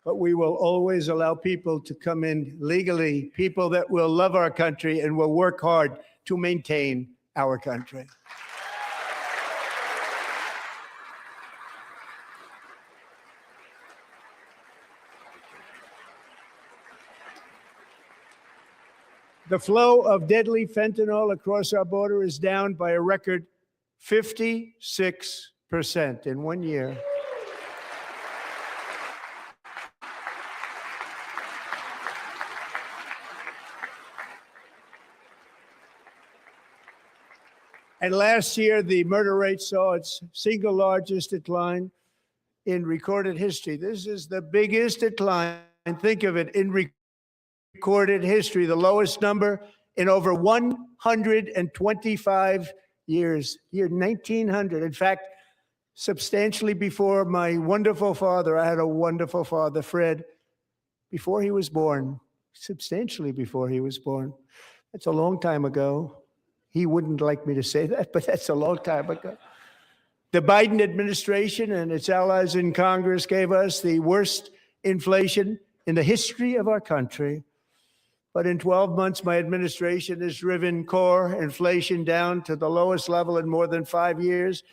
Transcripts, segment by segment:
but we will always allow people to come in legally, people that will love our country and will work hard to maintain our country. The flow of deadly fentanyl across our border is down by a record 56% in 1 year. And last year, the murder rate saw its single largest decline in recorded history. This is the biggest decline, think of it, in recorded history, the lowest number in over 125 years, year 1900. In fact, substantially before my wonderful father, I had a wonderful father, Fred, before he was born, substantially before he was born. That's a long time ago. He wouldn't like me to say that, but that's a long time ago. The Biden administration and its allies in Congress gave us the worst inflation in the history of our country. But in 12 months, my administration has driven core inflation down to the lowest level in more than 5 years.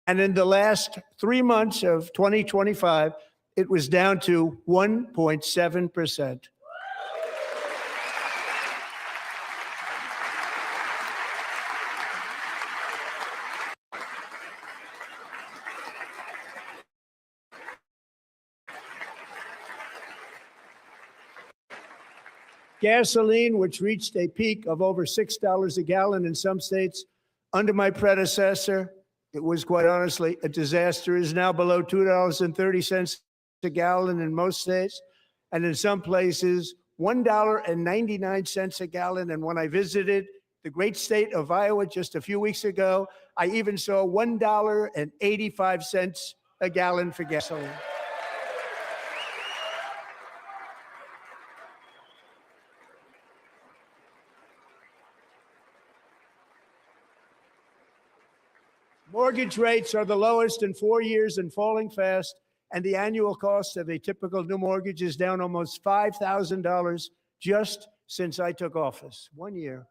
And in the last 3 months of 2025, it was down to 1.7%. Gasoline, which reached a peak of over $6 a gallon in some states under my predecessor, it was quite honestly a disaster, is now below $2.30 a gallon in most states, and in some places, $1.99 a gallon. And when I visited the great state of Iowa just a few weeks ago, I even saw $1.85 a gallon for gasoline. Mortgage rates are the lowest in 4 years and falling fast, and the annual cost of a typical new mortgage is down almost $5,000 just since I took office. 1 year.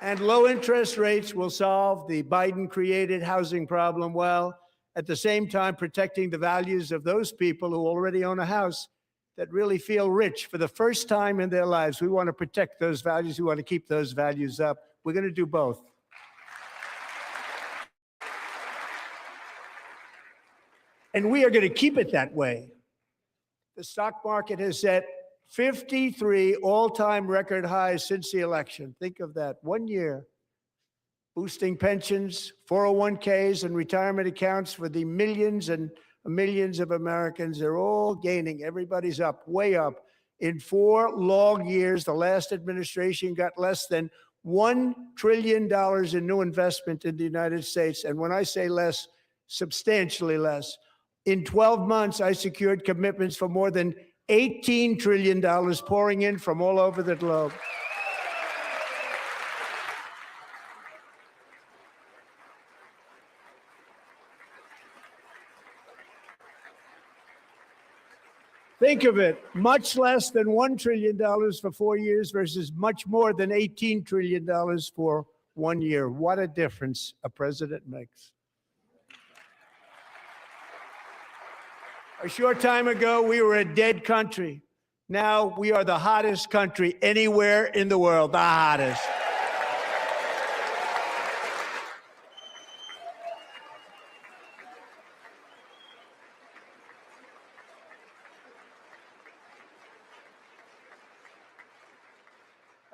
And low interest rates will solve the Biden-created housing problem while at the same time protecting the values of those people who already own a house that really feel rich for the first time in their lives. We want to protect those values. We want to keep those values up. We're going to do both. And we are going to keep it that way. The stock market has set 53 all-time record highs since the election. Think of that, 1 year. Boosting pensions, 401ks, and retirement accounts for the millions and millions of Americans. They're all gaining. Everybody's up, way up. In 4 long years, the last administration got less than $1 trillion in new investment in the United States. And when I say less, substantially less. In 12 months, I secured commitments for more than $18 trillion pouring in from all over the globe. Think of it, much less than $1 trillion for 4 years versus much more than $18 trillion for 1 year. What a difference a president makes. A short time ago, we were a dead country. Now we are the hottest country anywhere in the world, the hottest.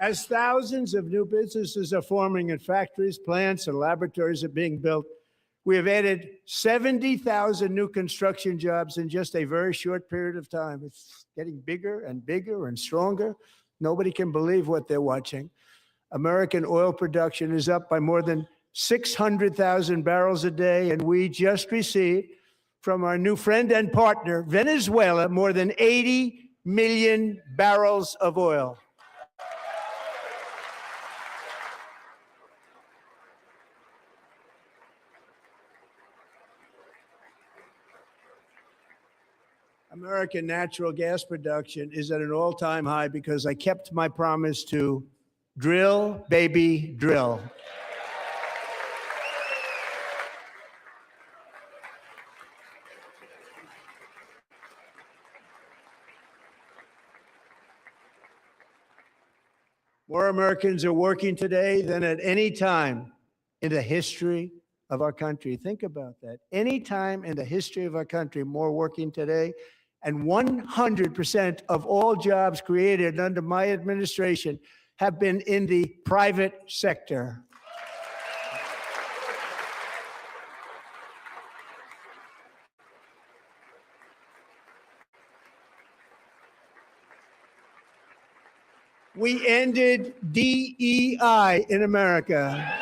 As thousands of new businesses are forming and factories, plants, and laboratories are being built, we have added 70,000 new construction jobs in just a very short period of time. It's getting bigger and bigger and stronger. Nobody can believe what they're watching. American oil production is up by more than 600,000 barrels a day, and we just received from our new friend and partner, Venezuela, more than 80 million barrels of oil. American natural gas production is at an all-time high because I kept my promise to drill, baby, drill. More Americans are working today than at any time in the history of our country. Think about that. Any time in the history of our country, more working today. And 100% of all jobs created under my administration have been in the private sector. We ended DEI in America.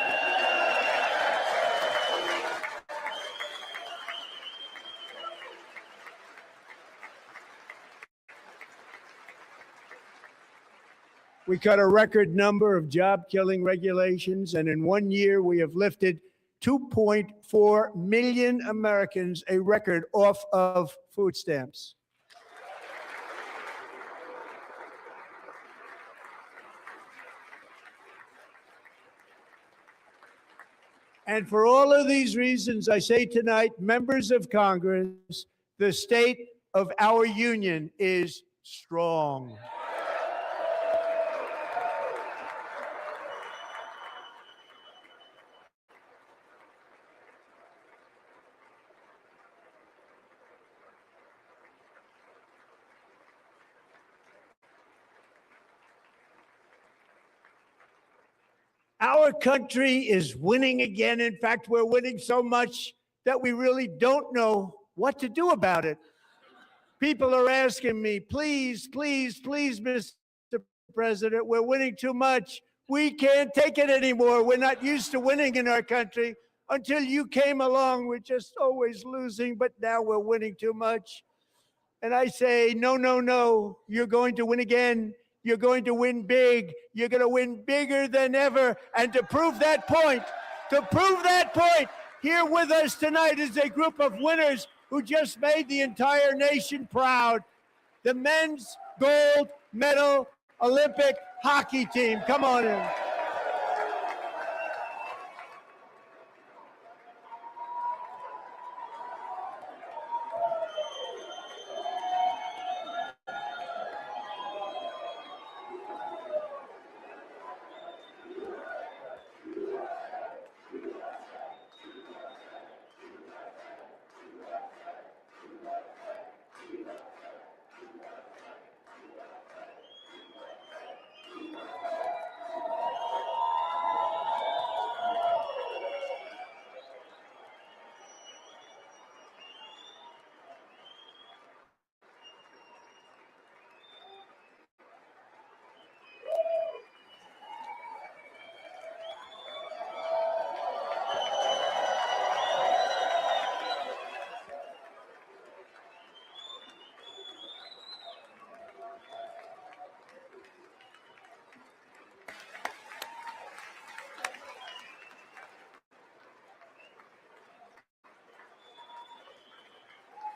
We cut a record number of job-killing regulations, and in 1 year, we have lifted 2.4 million Americans, a record, off of food stamps. And for all of these reasons, I say tonight, members of Congress, the state of our union is strong. Our country is winning again. In fact, we're winning so much that we really don't know what to do about it. People are asking me, please, please, please, Mr. President, we're winning too much. We can't take it anymore. We're not used to winning in our country. Until you came along, we're just always losing, but now we're winning too much. And I say, no, no, no, you're going to win again. You're going to win big. You're going to win bigger than ever. And to prove that point, here with us tonight is a group of winners who just made the entire nation proud. The men's gold medal Olympic hockey team. Come on in.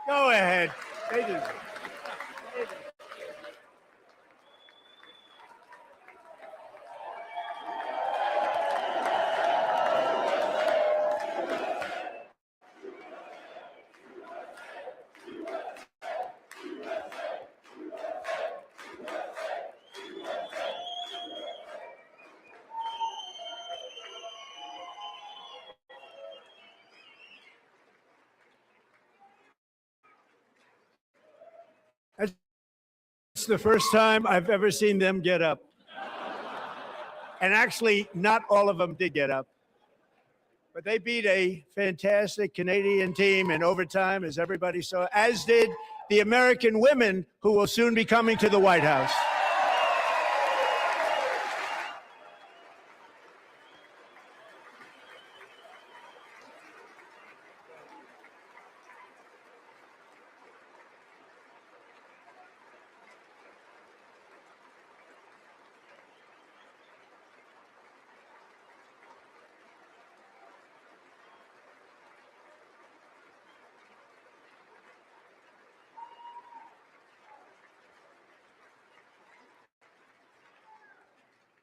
Go ahead. It's the first time I've ever seen them get up. And actually, not all of them did get up. But they beat a fantastic Canadian team in overtime, as everybody saw, as did the American women who will soon be coming to the White House.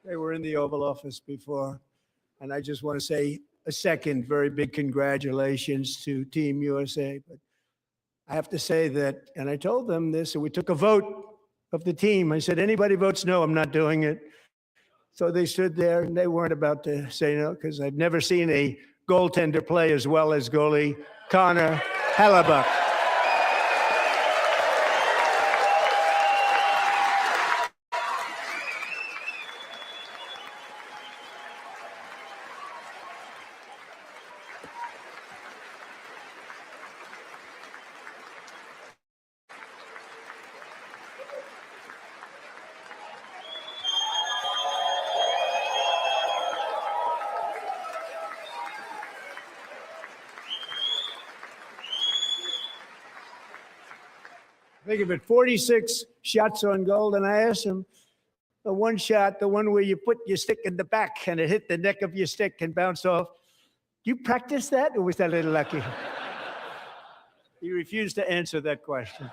They were in the Oval Office before. And I just want to say a second very big congratulations to Team USA. But I have to say that, and I told them this, and we took a vote of the team. I said, anybody votes no, I'm not doing it. So they stood there and they weren't about to say no, because I've never seen a goaltender play as well as goalie Connor Hellebuck. Think of it, 46 shots on goal, and I asked him, the one shot, the one where you put your stick in the back and it hit the neck of your stick and bounced off, do you practice that, or was that a little lucky? He refused to answer that question.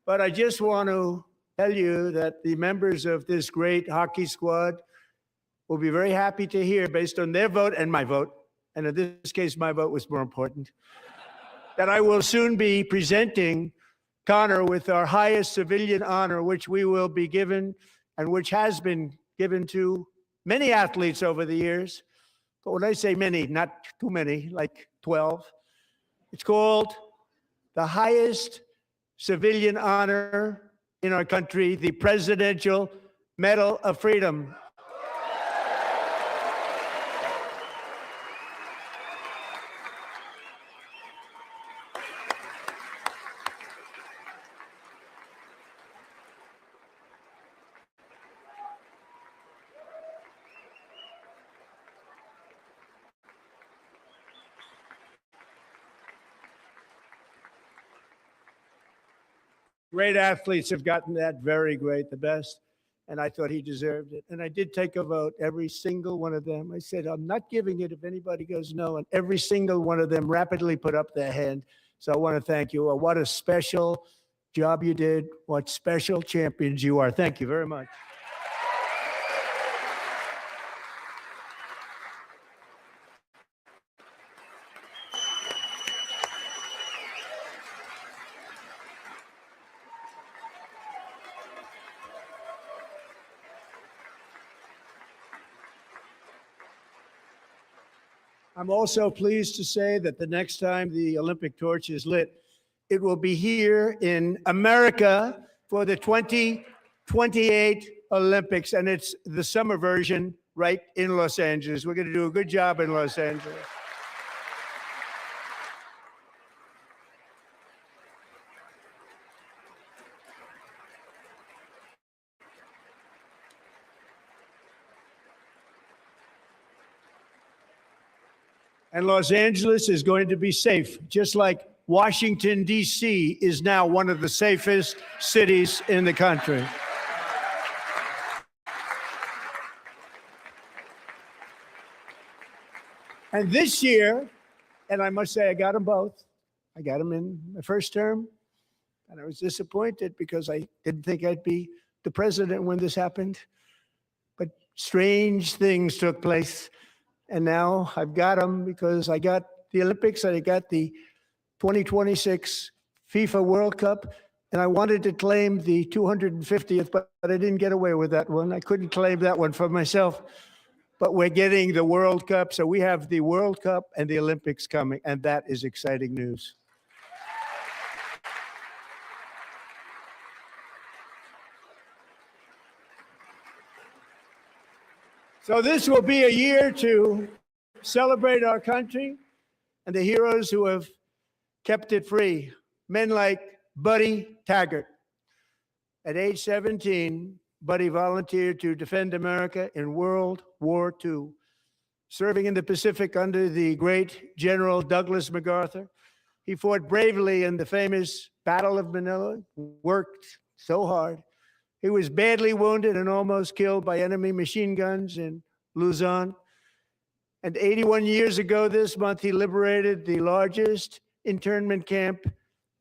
But I just want to tell you that the members of this great hockey squad will be very happy to hear, based on their vote and my vote, and in this case, my vote was more important, that I will soon be presenting Connor with our highest civilian honor, which we will be given and which has been given to many athletes over the years. But when I say many, not too many, like 12, it's called the highest civilian honor in our country, the Presidential Medal of Freedom. Great athletes have gotten that, very great, the best, and I thought he deserved it. And I did take a vote, every single one of them. I said, I'm not giving it if anybody goes no, and every single one of them rapidly put up their hand. So I want to thank you. What a special job you did. What special champions you are. Thank you very much. I'm also pleased to say that the next time the Olympic torch is lit, it will be here in America for the 2028 Olympics, and it's the summer version right in Los Angeles. We're going to do a good job in Los Angeles. And Los Angeles is going to be safe, just like Washington, D.C. is now one of the safest cities in the country. And this year, and I must say I got them both. I got them in the first term, and I was disappointed because I didn't think I'd be the president when this happened. But strange things took place. And now I've got them because I got the Olympics and I got the 2026 FIFA World Cup. And I wanted to claim the 250th, but I didn't get away with that one. I couldn't claim that one for myself. But we're getting the World Cup. So we have the World Cup and the Olympics coming. And that is exciting news. So this will be a year to celebrate our country and the heroes who have kept it free. Men like Buddy Taggart. At age 17, Buddy volunteered to defend America in World War II, serving in the Pacific under the great General Douglas MacArthur. He fought bravely in the famous Battle of Manila, worked so hard. He was badly wounded and almost killed by enemy machine guns in Luzon. And 81 years ago this month, he liberated the largest internment camp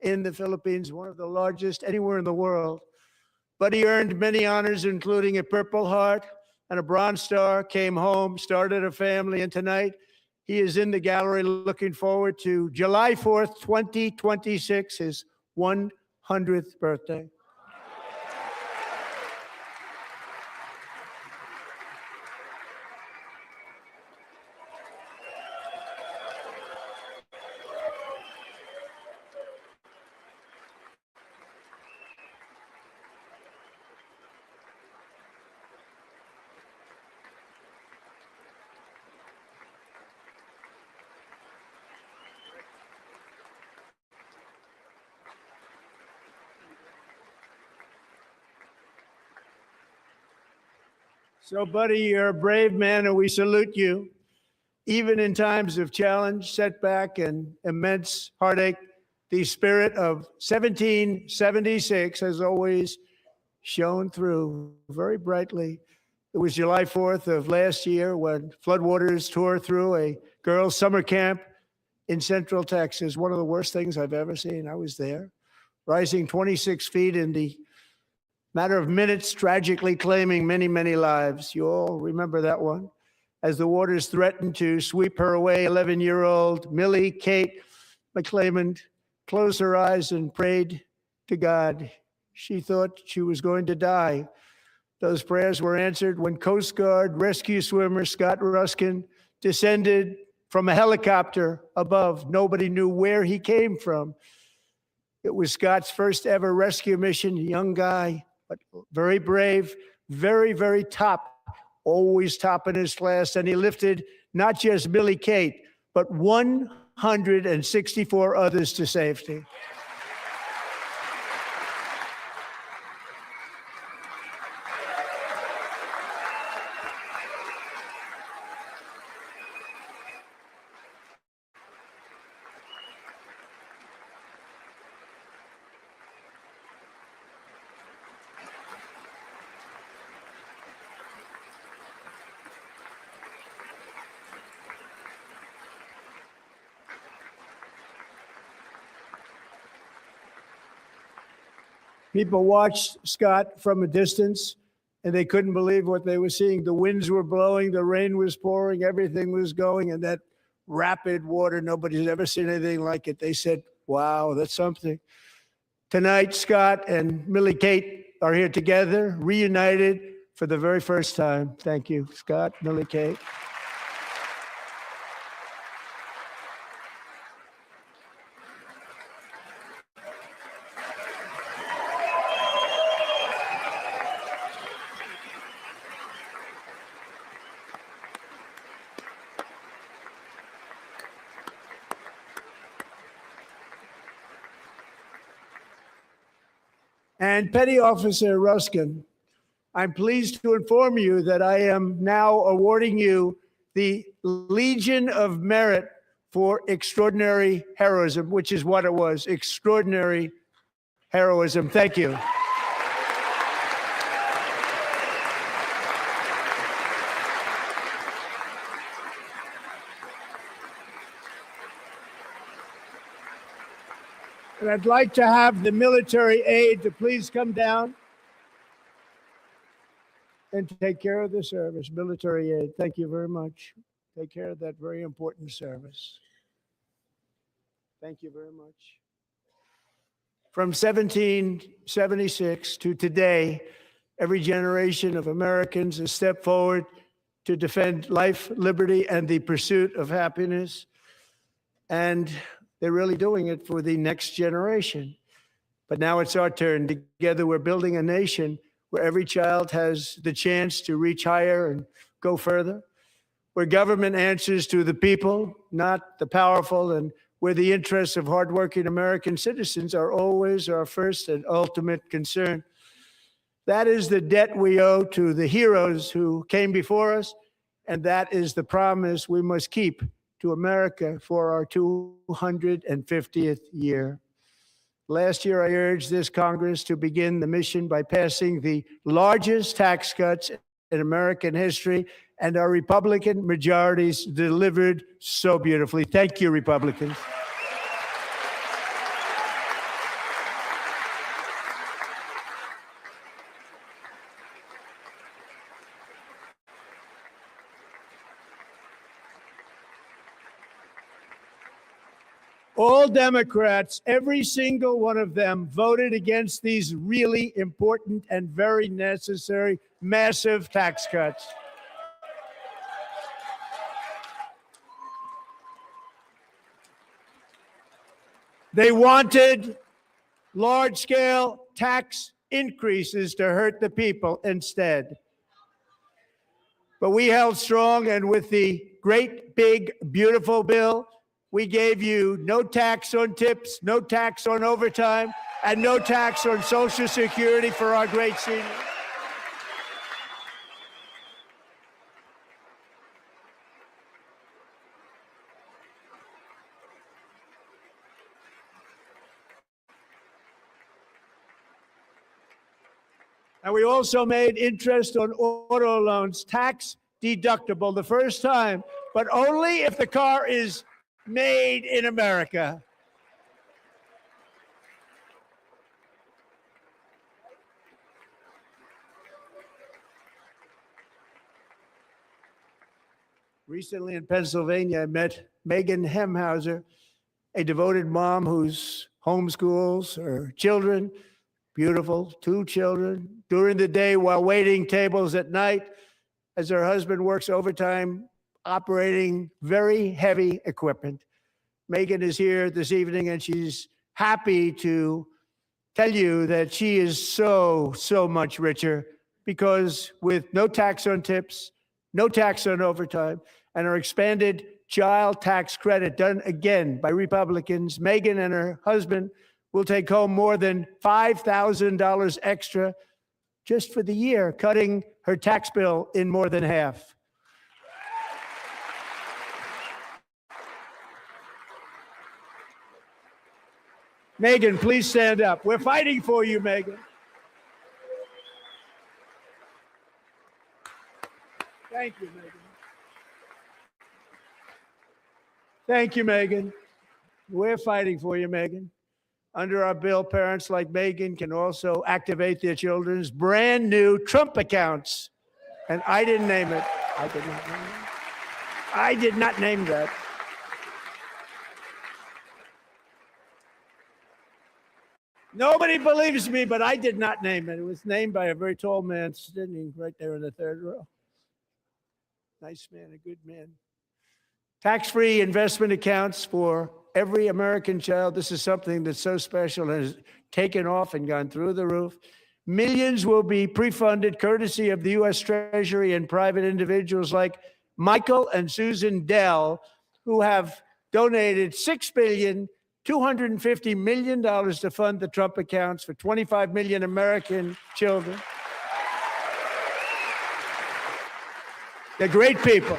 in the Philippines, one of the largest anywhere in the world. Buddy earned many honors, including a Purple Heart and a Bronze Star, came home, started a family, and tonight he is in the gallery looking forward to July 4th, 2026, his 100th birthday. So, buddy, you're a brave man, and we salute you. Even in times of challenge, setback, and immense heartache, the spirit of 1776 has always shone through very brightly. It was July 4th of last year when floodwaters tore through a girls' summer camp in Central Texas. One of the worst things I've ever seen. I was there, rising 26 feet in the matter of minutes, tragically claiming many, many lives. You all remember that one. As the waters threatened to sweep her away, 11-year-old Millie Kate McClelland closed her eyes and prayed to God. She thought she was going to die. Those prayers were answered when Coast Guard rescue swimmer Scott Ruskin descended from a helicopter above. Nobody knew where he came from. It was Scott's first ever rescue mission, young guy, but very brave, very, very top, always top in his class. And he lifted not just Millie Kate, but 164 others to safety. People watched Scott from a distance, and they couldn't believe what they were seeing. The winds were blowing, the rain was pouring, everything was going, and that rapid water, nobody's ever seen anything like it. They said, wow, that's something. Tonight, Scott and Millie Kate are here together, reunited for the very first time. Thank you, Scott, Millie Kate. And Petty Officer Ruskin, I'm pleased to inform you that I am now awarding you the Legion of Merit for extraordinary heroism, which is what it was, extraordinary heroism. Thank you. And I'd like to have the military aide to please come down and take care of the service. Military aide, thank you very much. Take care of that very important service. Thank you very much. From 1776 to today, every generation of Americans has stepped forward to defend life, liberty, and the pursuit of happiness. And they're really doing it for the next generation. But now it's our turn. Together, we're building a nation where every child has the chance to reach higher and go further, where government answers to the people, not the powerful, and where the interests of hardworking American citizens are always our first and ultimate concern. That is the debt we owe to the heroes who came before us, and that is the promise we must keep to America for our 250th year. Last year, I urged this Congress to begin the mission by passing the largest tax cuts in American history, and our Republican majorities delivered so beautifully. Thank you, Republicans. All Democrats, every single one of them, voted against these really important and very necessary massive tax cuts. They wanted large-scale tax increases to hurt the people instead. But we held strong, and with the great, big, beautiful bill, we gave you no tax on tips, no tax on overtime, and no tax on Social Security for our great seniors. And we also made interest on auto loans tax deductible the first time, but only if the car is made in America. Recently in Pennsylvania, I met Megan Hemhauser, a devoted mom who's homeschools her children, beautiful, 2 children, during the day while waiting tables at night as her husband works overtime operating very heavy equipment. Megan is here this evening, and she's happy to tell you that she is so much richer because with no tax on tips, no tax on overtime, and our expanded child tax credit done again by Republicans, Megan and her husband will take home more than $5,000 extra just for the year, cutting her tax bill in more than half. Megan, please stand up. We're fighting for you, Megan. Thank you, Megan. Thank you, Megan. We're fighting for you, Megan. Under our bill, parents like Megan can also activate their children's brand new Trump accounts. And I didn't name it. I did not name it. I did not name that. Nobody believes me, but I did not name it. It was named by a very tall man sitting right there in the third row. Nice man, a good man. Tax-free investment accounts for every American child. This is something that's so special and has taken off and gone through the roof. Millions will be pre-funded courtesy of the U.S. Treasury and private individuals like Michael and Susan Dell, who have donated $6.25 billion to fund the Trump accounts for 25 million American children. They're great people.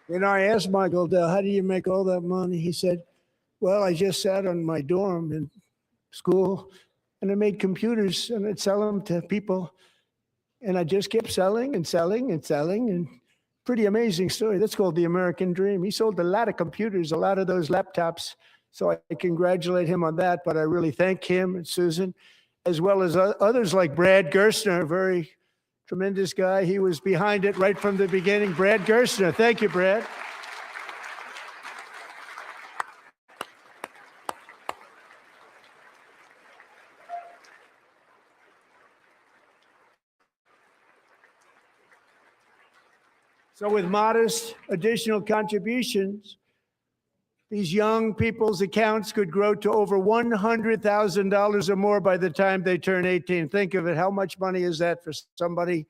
You know, I asked Michael Dell, how do you make all that money? He said, well, I just sat on my dorm in school and I made computers and I'd sell them to people. And I just kept selling and selling and selling. And pretty amazing story. That's called the American dream. He sold a lot of computers, a lot of those laptops. So I congratulate him on that. But I really thank him and Susan, as well as others like Brad Gerstner, a very tremendous guy. He was behind it right from the beginning. Brad Gerstner. Thank you, Brad. So with modest additional contributions, these young people's accounts could grow to over $100,000 or more by the time they turn 18. Think of it. How much money is that for somebody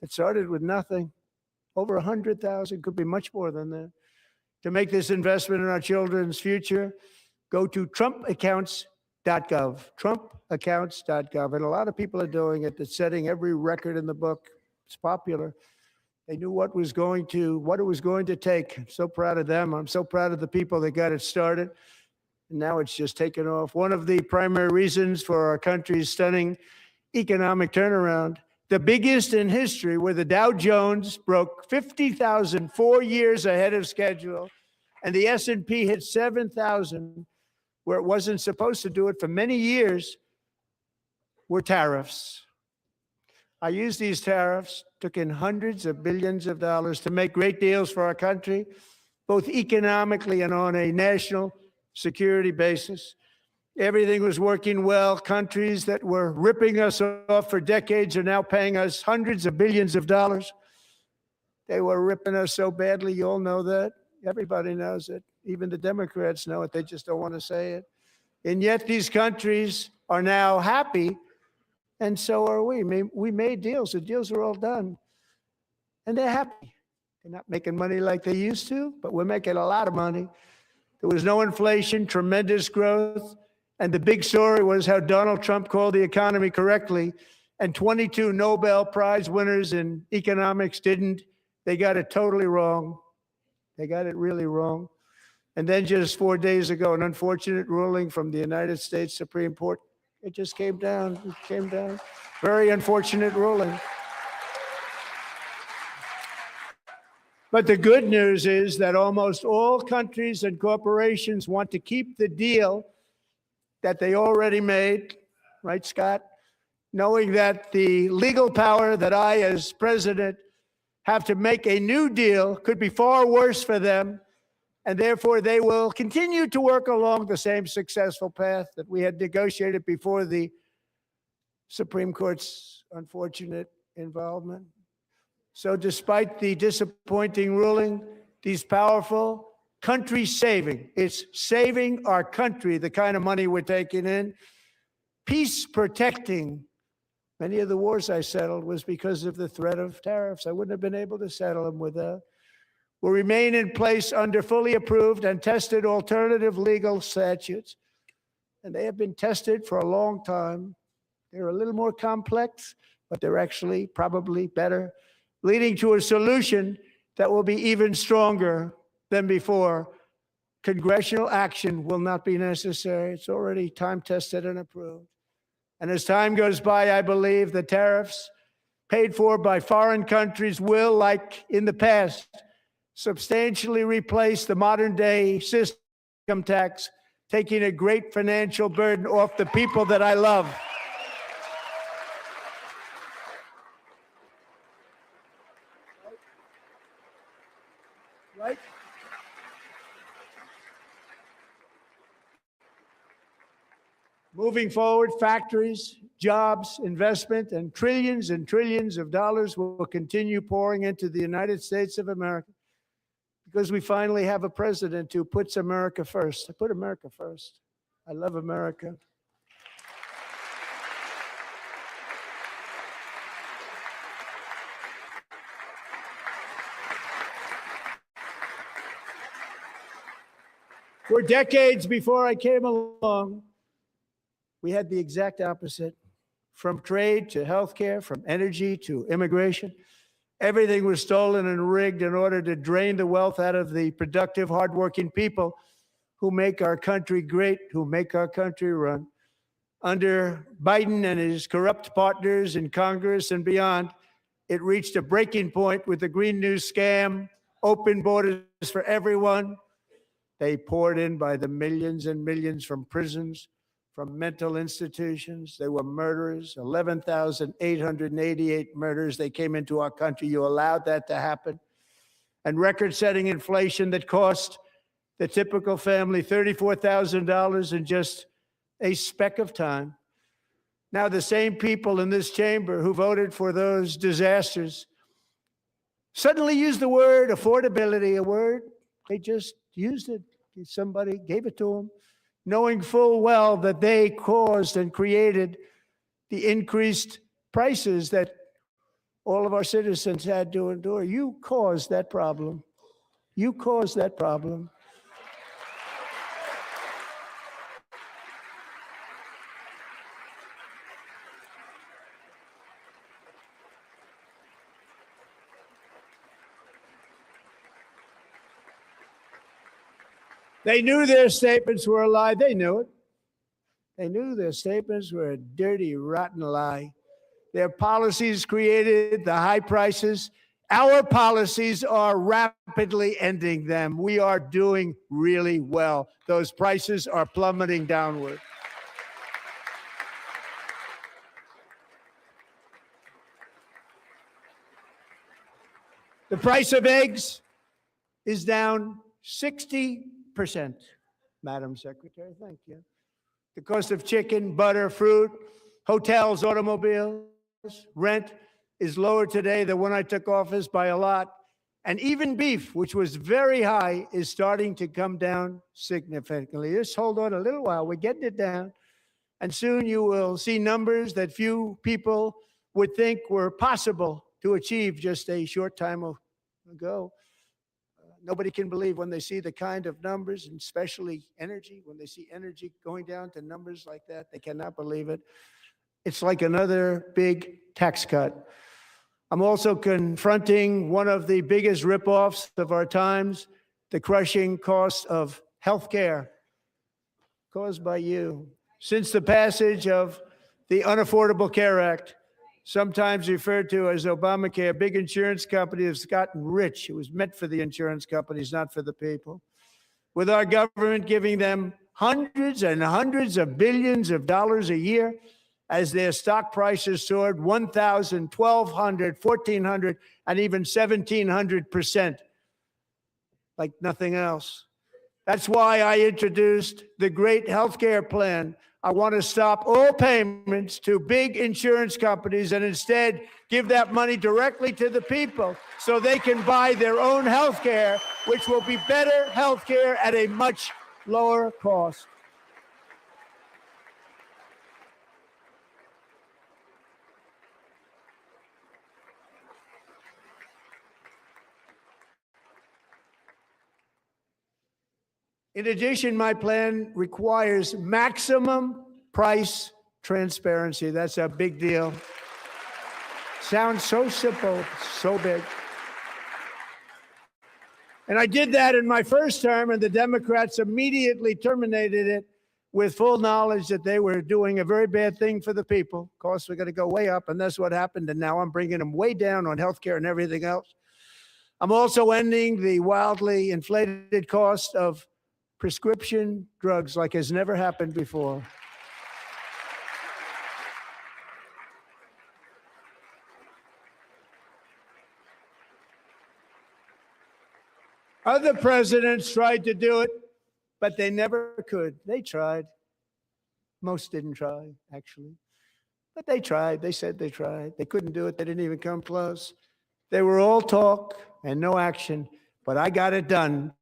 that started with nothing? Over 100,000, could be much more than that. To make this investment in our children's future, go to trumpaccounts.gov, trumpaccounts.gov. And a lot of people are doing it. It's setting every record in the book. It's popular. They knew what it was going to take. I'm so proud of them. I'm so proud of the people that got it started. And now it's just taken off. One of the primary reasons for our country's stunning economic turnaround, the biggest in history, where the Dow Jones broke 50,000 4 years ahead of schedule, and the S&P hit 7,000, where it wasn't supposed to do it for many years, were tariffs. I used these tariffs, took in hundreds of billions of dollars to make great deals for our country, both economically and on a national security basis. Everything was working well. Countries that were ripping us off for decades are now paying us hundreds of billions of dollars. They were ripping us so badly, you all know that. Everybody knows it. Even the Democrats know it. They just don't want to say it. And yet these countries are now happy, and so are we. We made deals. The deals are all done. And they're happy. They're not making money like they used to, but we're making a lot of money. There was no inflation, tremendous growth. And the big story was how Donald Trump called the economy correctly, and 22 Nobel Prize winners in economics didn't. They got it totally wrong. They got it really wrong. And then just 4 days ago, an unfortunate ruling from the United States Supreme Court. It just came down. It came down. Very unfortunate ruling. But the good news is that almost all countries and corporations want to keep the deal that they already made, right, Scott? Knowing that the legal power that I, as president, have to make a new deal could be far worse for them, and therefore they will continue to work along the same successful path that we had negotiated before the Supreme Court's unfortunate involvement. So despite the disappointing ruling, these powerful country-saving, it's saving our country, the kind of money we're taking in, peace-protecting. Many of the wars I settled was because of the threat of tariffs. I wouldn't have been able to settle them without. Will remain in place under fully approved and tested alternative legal statutes. And they have been tested for a long time. They're a little more complex, but they're actually probably better, leading to a solution that will be even stronger than before. Congressional action will not be necessary. It's already time-tested and approved. And as time goes by, I believe the tariffs paid for by foreign countries will, like in the past, substantially replace the modern-day system income tax, taking a great financial burden off the people that I love. Right? Moving forward, factories, jobs, investment, and trillions of dollars will continue pouring into the United States of America because we finally have a president who puts America first. I put America first. I love America. For decades before I came along, we had the exact opposite. From trade to healthcare, from energy to immigration, everything was stolen and rigged in order to drain the wealth out of the productive, hardworking people who make our country great, who make our country run. Under Biden and his corrupt partners in Congress and beyond, it reached a breaking point with the Green New scam, open borders for everyone. They poured in by the millions and millions from prisons, from mental institutions. They were murderers, 11,888 murders. They came into our country. You allowed that to happen. And record-setting inflation that cost the typical family $34,000 in just a speck of time. Now, the same people in this chamber who voted for those disasters suddenly used the word affordability, a word, they just used it. Somebody gave it to them, knowing full well that they caused and created the increased prices that all of our citizens had to endure. You caused that problem. You caused that problem. They knew their statements were a lie. They knew it. They knew their statements were a dirty, rotten lie. Their policies created the high prices Our policies are rapidly ending them. We are doing really well. Those prices are plummeting downward. The price of eggs is down 60%. Madam Secretary, thank you. The cost of chicken, butter, fruit, hotels, automobiles, rent is lower today than when I took office by a lot. And even beef, which was very high, is starting to come down significantly. Just hold on a little while. We're getting it down. And soon you will see numbers that few people would think were possible to achieve just a short time ago. Nobody can believe when they see the kind of numbers, and especially energy, when they see energy going down to numbers like that, they cannot believe it. It's like another big tax cut. I'm also confronting one of the biggest ripoffs of our times, the crushing cost of health care caused by you. Since the passage of the Unaffordable Care Act, sometimes referred to as Obamacare, big insurance company has gotten rich. It was meant for the insurance companies, not for the people. With our government giving them hundreds and hundreds of billions of dollars a year as their stock prices soared 1,000, 1,200, 1,400, and even 1,700%, like nothing else. That's why I introduced the great healthcare plan. I want to stop all payments to big insurance companies and instead give that money directly to the people so they can buy their own health care, which will be better health care at a much lower cost. In addition, my plan requires maximum price transparency. That's a big deal. Sounds so simple, so big. And I did that in my first term, and the Democrats immediately terminated it with full knowledge that they were doing a very bad thing for the people. Costs were going to go way up, and that's what happened. And now I'm bringing them way down on healthcare and everything else. I'm also ending the wildly inflated cost of prescription drugs like has never happened before. Other presidents tried to do it, but they never could. They tried. Most didn't try, actually. But they tried. They said they tried. They couldn't do it. They didn't even come close. They were all talk and no action, but I got it done.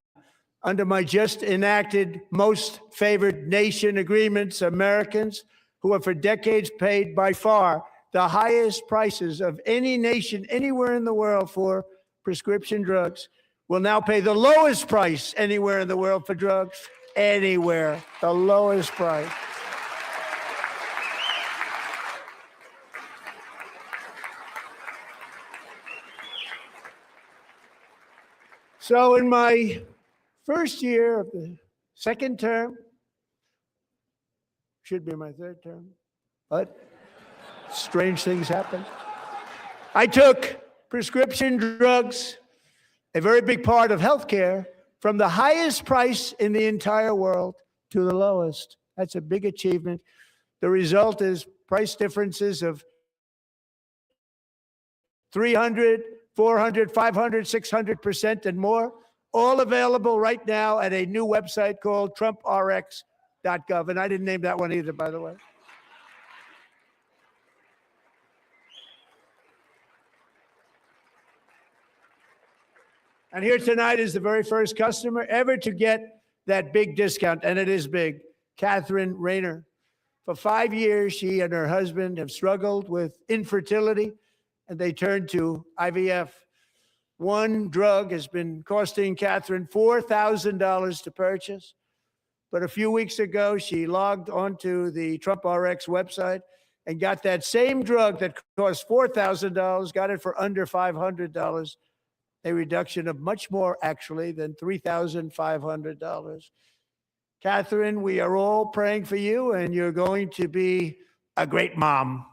Under my just enacted most favored nation agreements, Americans who have for decades paid by far the highest prices of any nation anywhere in the world for prescription drugs will now pay the lowest price anywhere in the world for drugs. Anywhere, the lowest price. So in my first year of the second term, should be my third term, but strange things happen. I took prescription drugs, a very big part of healthcare, from the highest price in the entire world to the lowest. That's a big achievement. The result is price differences of 300, 400, 500, 600% and more, all available right now at a new website called TrumpRx.gov. And I didn't name that one either, by the way. And here tonight is the very first customer ever to get that big discount, and it is big, Catherine Rayner. For 5 years, she and her husband have struggled with infertility, and they turned to IVF. One drug has been costing Catherine $4,000 to purchase. But a few weeks ago, she logged onto the Trump RX website and got that same drug that cost $4,000, got it for under $500, a reduction of much more, actually, than $3,500. Catherine, we are all praying for you, and you're going to be a great mom.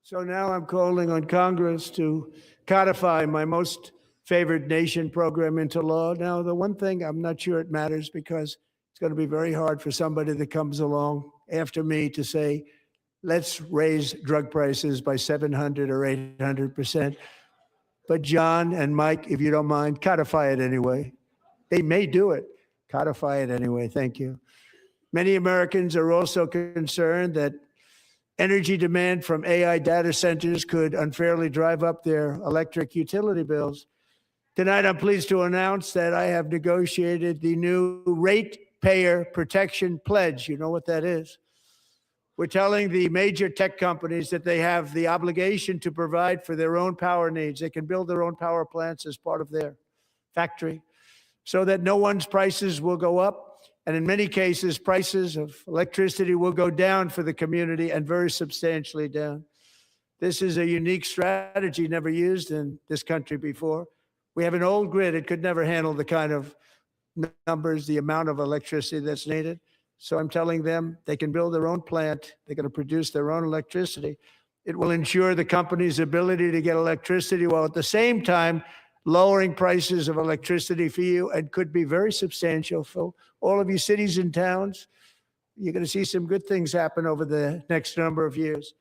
So now I'm calling on Congress to codify my most favored nation program into law. Now, the one thing I'm not sure it matters because it's going to be very hard for somebody that comes along after me to say, let's raise drug prices by 700 or 800%. But John and Mike, if you don't mind, codify it anyway. They may do it. Codify it anyway. Thank you. Many Americans are also concerned that energy demand from AI data centers could unfairly drive up their electric utility bills. Tonight, I'm pleased to announce that I have negotiated the new Ratepayer Protection Pledge. You know what that is? We're telling the major tech companies that they have the obligation to provide for their own power needs. They can build their own power plants as part of their factory so that no one's prices will go up. And in many cases, prices of electricity will go down for the community and very substantially down. This is a unique strategy never used in this country before. We have an old grid. It could never handle the kind of numbers, the amount of electricity that's needed. So I'm telling them they can build their own plant. They're going to produce their own electricity. It will ensure the company's ability to get electricity while at the same time lowering prices of electricity for you, and could be very substantial for all of you cities and towns. You're going to see some good things happen over the next number of years.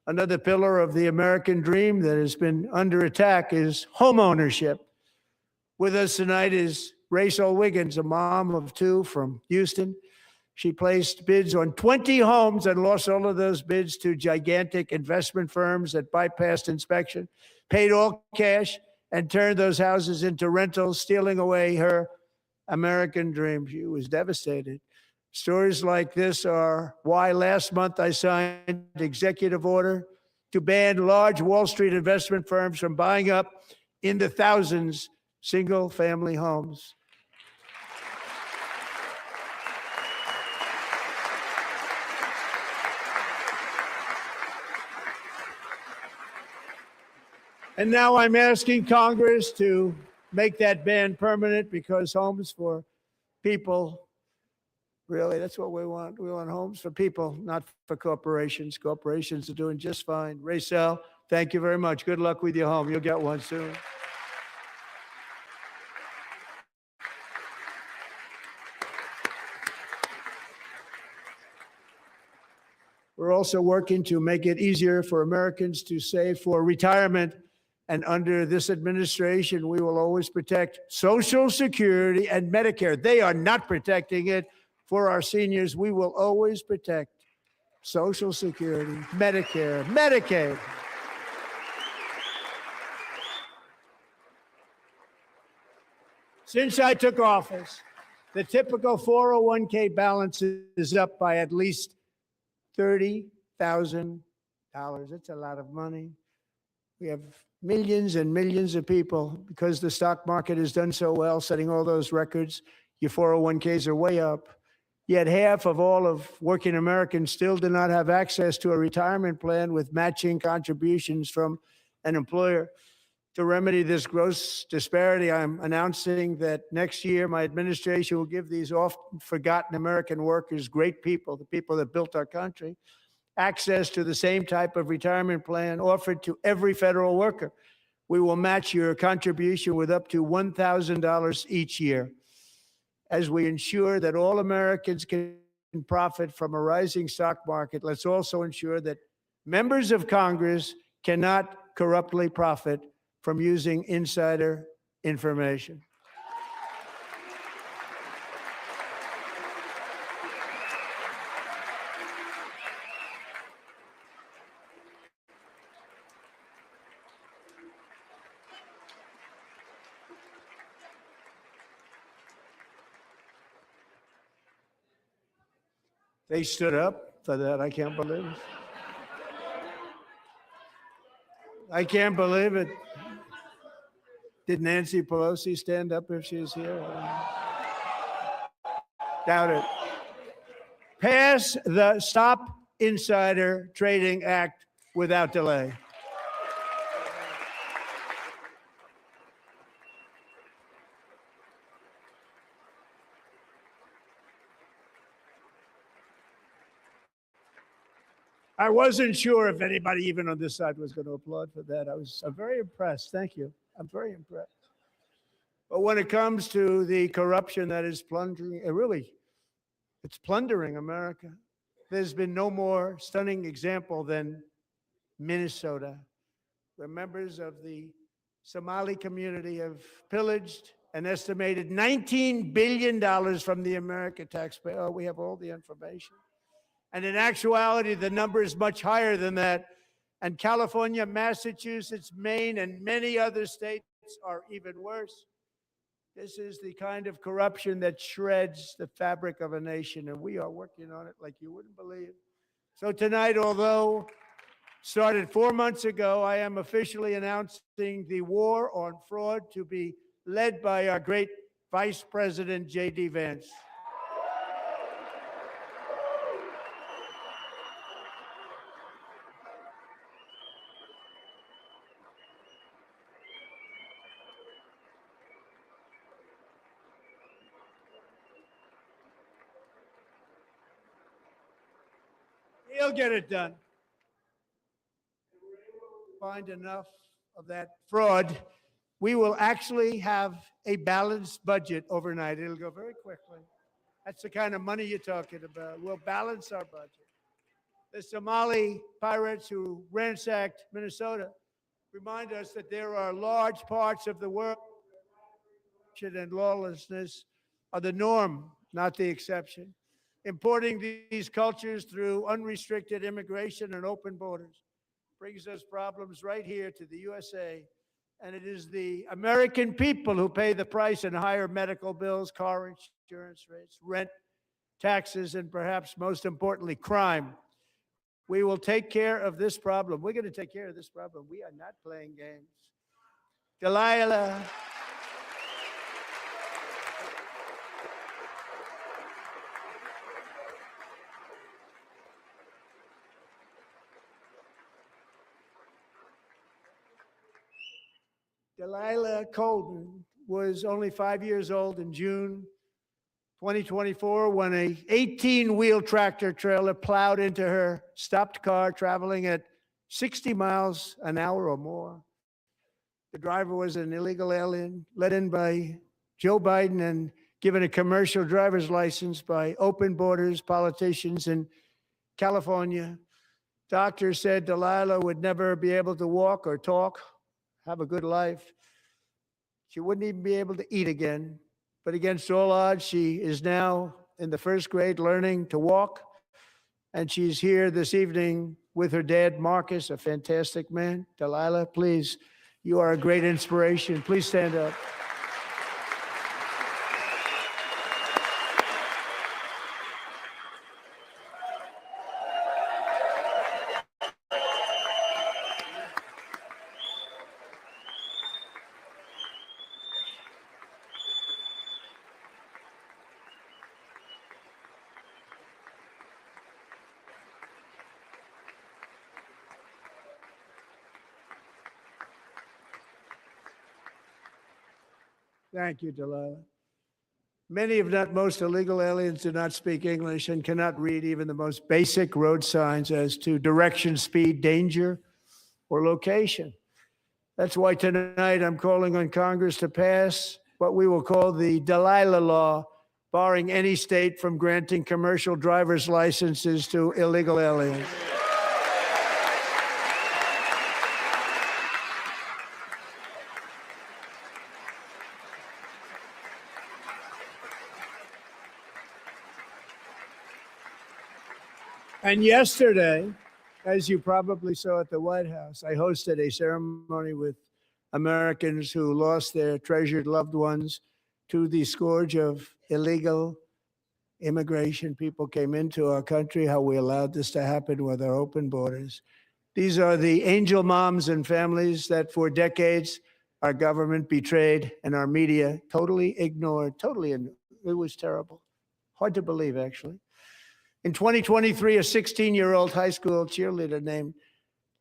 Another pillar of the American dream that has been under attack is home ownership. With us tonight is Rachel Wiggins, a mom of two from Houston. She placed bids on 20 homes and lost all of those bids to gigantic investment firms that bypassed inspection, paid all cash, and turned those houses into rentals, stealing away her American dream. She was devastated. Stories like this are why last month I signed an executive order to ban large Wall Street investment firms from buying up in the thousands single-family homes. And now I'm asking Congress to make that ban permanent, because homes for people, really, that's what we want. We want homes for people, not for corporations. Corporations are doing just fine. Rachel, thank you very much. Good luck with your home. You'll get one soon. We're also working to make it easier for Americans to save for retirement. And under this administration, we will always protect Social Security and Medicare. They are not protecting it for our seniors. We will always protect Social Security, Medicare, Medicaid. Since I took office, the typical 401k balance is up by at least $30,000. That's a lot of money. We have millions and millions of people, because the stock market has done so well, setting all those records. Your 401ks are way up. Yet half of all of working Americans still do not have access to a retirement plan with matching contributions from an employer. To remedy this gross disparity, I'm announcing that next year my administration will give these often forgotten American workers, great people, the people that built our country, access to the same type of retirement plan offered to every federal worker. We will match your contribution with up to $1,000 each year. As we ensure that all Americans can profit from a rising stock market, let's also ensure that members of Congress cannot corruptly profit from using insider information. They stood up for that. I can't believe it. I can't believe it. Did Nancy Pelosi stand up if she was here? Doubt it. Pass the Stop Insider Trading Act without delay. I wasn't sure if anybody even on this side was going to applaud for that. I'm very impressed. Thank you. I'm very impressed. But when it comes to the corruption that is plundering, it's plundering America. There's been no more stunning example than Minnesota, where members of the Somali community have pillaged an estimated $19 billion from the American taxpayer. Oh, we have all the information. And in actuality, the number is much higher than that. And California, Massachusetts, Maine, and many other states are even worse. This is the kind of corruption that shreds the fabric of a nation, and we are working on it like you wouldn't believe. So tonight, although started 4 months ago, I am officially announcing the war on fraud to be led by our great Vice President, J.D. Vance. He'll get it done. Find enough of that fraud, we will actually have a balanced budget overnight. It'll go very quickly. That's the kind of money you're talking about. We'll balance our budget. The Somali pirates who ransacked Minnesota remind us that there are large parts of the world where corruption and lawlessness are the norm, not the exception. Importing these cultures through unrestricted immigration and open borders brings us problems right here to the USA. And it is the American people who pay the price in higher medical bills, car insurance rates, rent, taxes, and perhaps most importantly, crime. We will take care of this problem. We're going to take care of this problem. We are not playing games. Delilah. Delilah Colden was only 5 years old in June 2024 when a 18-wheel tractor trailer plowed into her stopped car traveling at 60 miles an hour or more. The driver was an illegal alien let in by Joe Biden and given a commercial driver's license by open borders politicians in California. Doctors said Delilah would never be able to walk or talk, have a good life. She wouldn't even be able to eat again. But against all odds, she is now in the first grade learning to walk. And she's here this evening with her dad, Marcus, a fantastic man. Delilah, please, you are a great inspiration. Please stand up. Thank you, Delilah. Many, if not most, illegal aliens do not speak English and cannot read even the most basic road signs as to direction, speed, danger, or location. That's why tonight I'm calling on Congress to pass what we will call the Delilah Law, barring any state from granting commercial driver's licenses to illegal aliens. And yesterday, as you probably saw at the White House, I hosted a ceremony with Americans who lost their treasured loved ones to the scourge of illegal immigration. People came into our country, how we allowed this to happen with our open borders. These are the angel moms and families that for decades our government betrayed and our media totally ignored. It was terrible. Hard to believe, actually. In 2023, a 16-year-old high school cheerleader named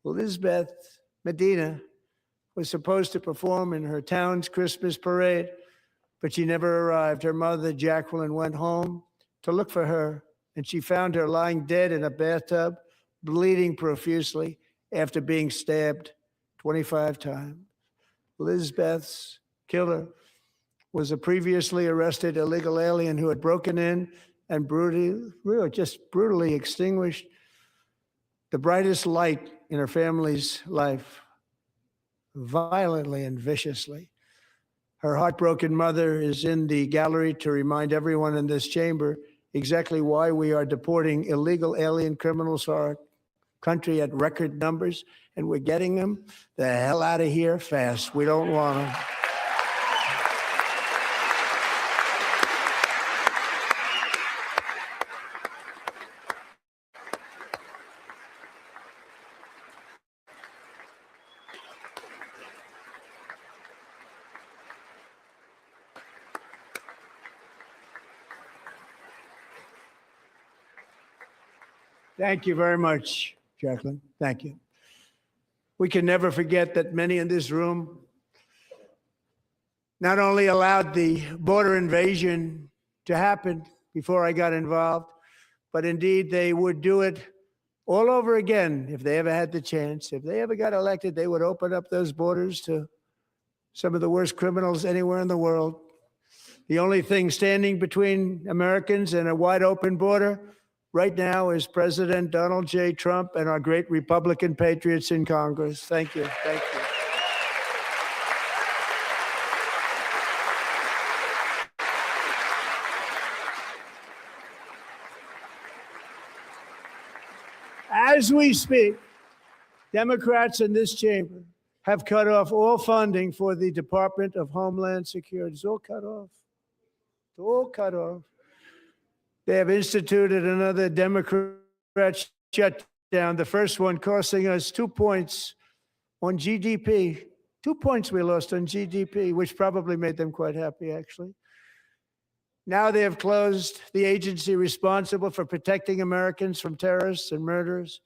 Elizabeth Medina was supposed to perform in her town's Christmas parade, but she never arrived. Her mother, Jacqueline, went home to look for her, and she found her lying dead in a bathtub, bleeding profusely after being stabbed 25 times. Lizbeth's killer was a previously arrested illegal alien who had broken in and brutally extinguished the brightest light in her family's life, violently and viciously. Her heartbroken mother is in the gallery to remind everyone in this chamber exactly why we are deporting illegal alien criminals to our country at record numbers, and we're getting them the hell out of here fast. We don't want them. Thank you very much, Jacqueline. Thank you. We can never forget that many in this room not only allowed the border invasion to happen before I got involved, but indeed they would do it all over again if they ever had the chance. If they ever got elected, they would open up those borders to some of the worst criminals anywhere in the world. The only thing standing between Americans and a wide open border right now is President Donald J. Trump and our great Republican patriots in Congress. Thank you. Thank you. As we speak, Democrats in this chamber have cut off all funding for the Department of Homeland Security. It's all cut off. It's all cut off. They have instituted another Democrat shutdown, the first one costing us 2 points on GDP. 2 points we lost on GDP, which probably made them quite happy, actually. Now they have closed the agency responsible for protecting Americans from terrorists and murderers.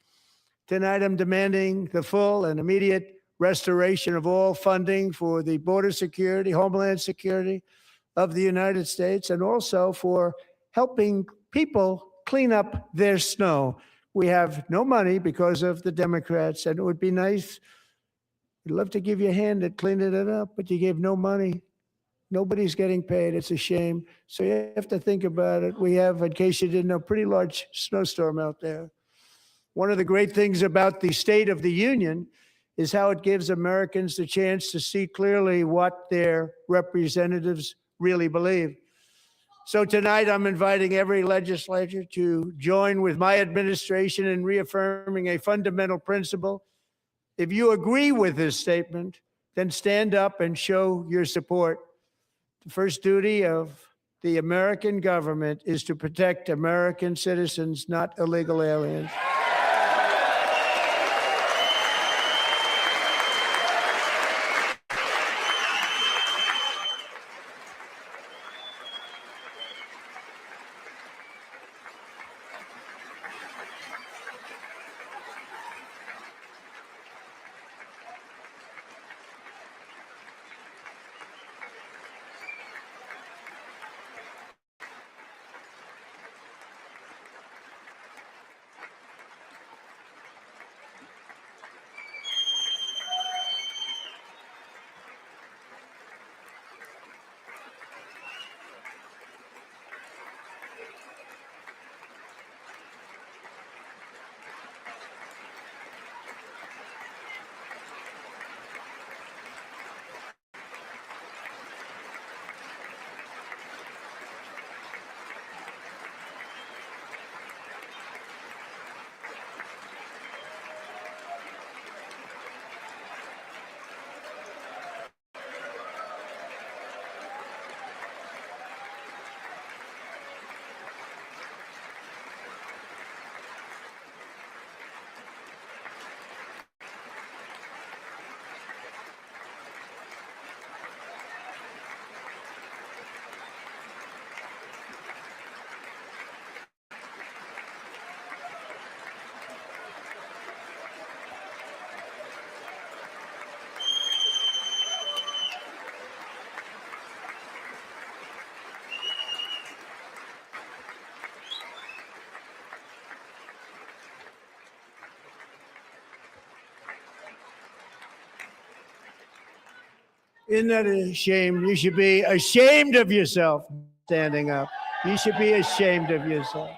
Tonight, I'm demanding the full and immediate restoration of all funding for the border security, homeland security of the United States, and also for helping people clean up their snow. We have no money because of the Democrats, and it would be nice. We'd love to give you a hand at cleaning it up, but you gave no money. Nobody's getting paid. It's a shame. So you have to think about it. We have, in case you didn't know, a pretty large snowstorm out there. One of the great things about the State of the Union is how it gives Americans the chance to see clearly what their representatives really believe. So tonight, I'm inviting every legislator to join with my administration in reaffirming a fundamental principle. If you agree with this statement, then stand up and show your support. The first duty of the American government is to protect American citizens, not illegal aliens. Isn't that a shame? You should be ashamed of yourself standing up. You should be ashamed of yourself.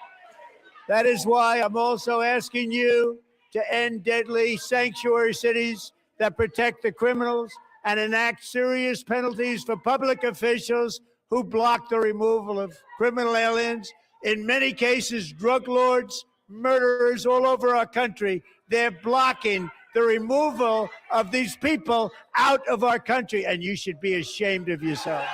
That is why I'm also asking you to end deadly sanctuary cities that protect the criminals and enact serious penalties for public officials who block the removal of criminal aliens. In many cases, drug lords, murderers all over our country, they're blocking the removal of these people out of our country, and you should be ashamed of yourself.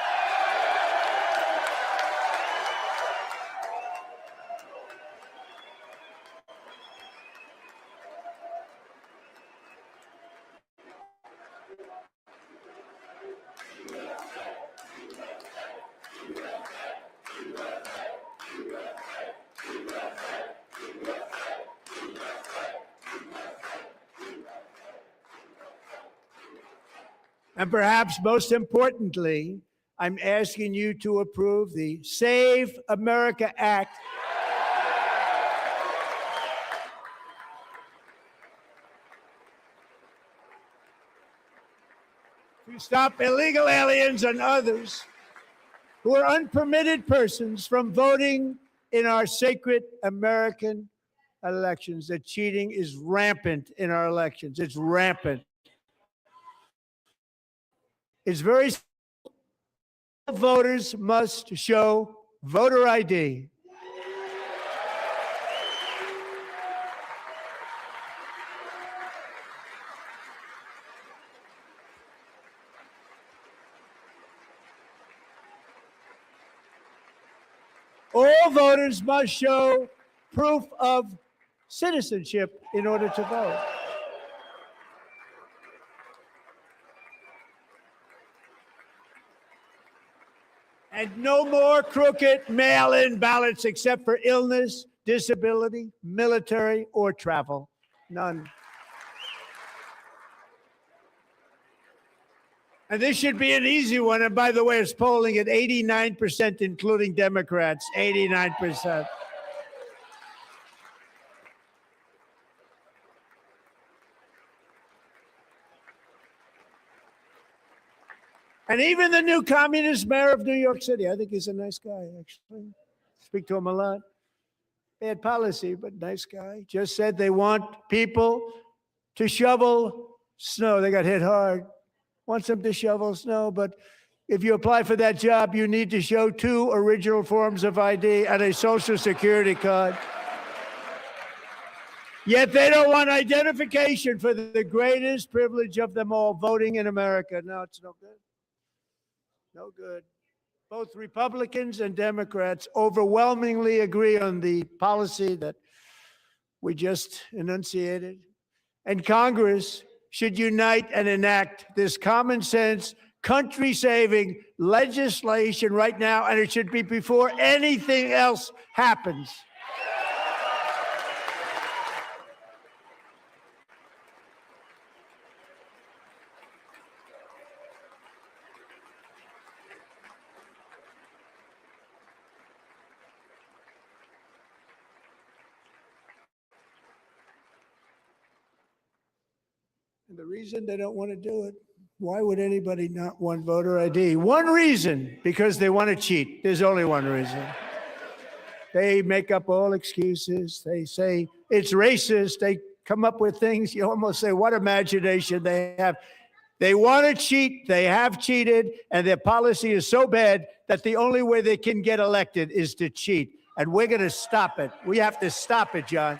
And perhaps most importantly, I'm asking you to approve the Save America Act. To stop illegal aliens and others who are unpermitted persons from voting in our sacred American elections. That cheating is rampant in our elections. It's rampant. It's very simple. Voters must show voter ID. All voters must show proof of citizenship in order to vote. And no more crooked mail-in ballots except for illness, disability, military, or travel. None. And this should be an easy one. And by the way, it's polling at 89%, including Democrats, 89%. And even the new communist mayor of New York City, I think he's a nice guy, actually. Speak to him a lot. Bad policy, but nice guy. Just said they want people to shovel snow. They got hit hard. Wants them to shovel snow, but if you apply for that job, you need to show 2 original forms of ID and a Social Security card. Yet they don't want identification for the greatest privilege of them all, voting in America. No, it's no good. No good. Both Republicans and Democrats overwhelmingly agree on the policy that we just enunciated. And Congress should unite and enact this common sense, country-saving legislation right now, and it should be before anything else happens. And the reason they don't want to do it, why would anybody not want voter ID? One reason, because they want to cheat. There's only one reason. They make up all excuses. They say it's racist. They come up with things. You almost say, what imagination they have. They want to cheat. They have cheated. And their policy is so bad that the only way they can get elected is to cheat. And we're going to stop it. We have to stop it, John.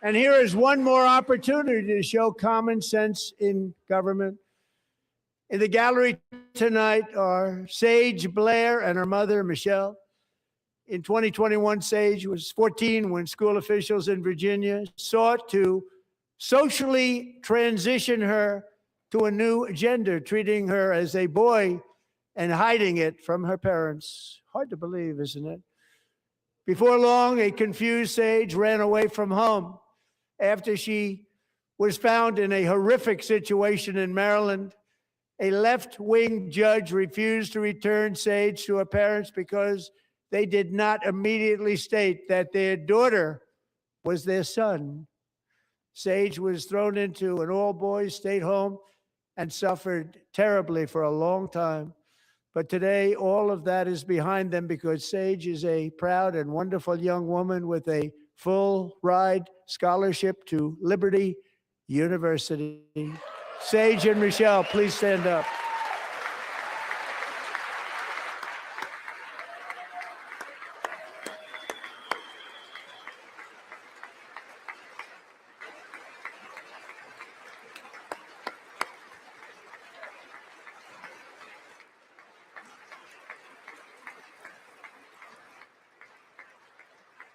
And here is one more opportunity to show common sense in government. In the gallery tonight are Sage Blair and her mother, Michelle. In 2021, Sage was 14 when school officials in Virginia sought to socially transition her to a new gender, treating her as a boy and hiding it from her parents. Hard to believe, isn't it? Before long, a confused Sage ran away from home after she was found in a horrific situation in Maryland A left-wing judge refused to return Sage to her parents because they did not immediately state that their daughter was their son. Sage was thrown into an all-boys state home and suffered terribly for a long time. But today, all of that is behind them because Sage is a proud and wonderful young woman with a full-ride scholarship to Liberty University. Sage and Michelle, please stand up.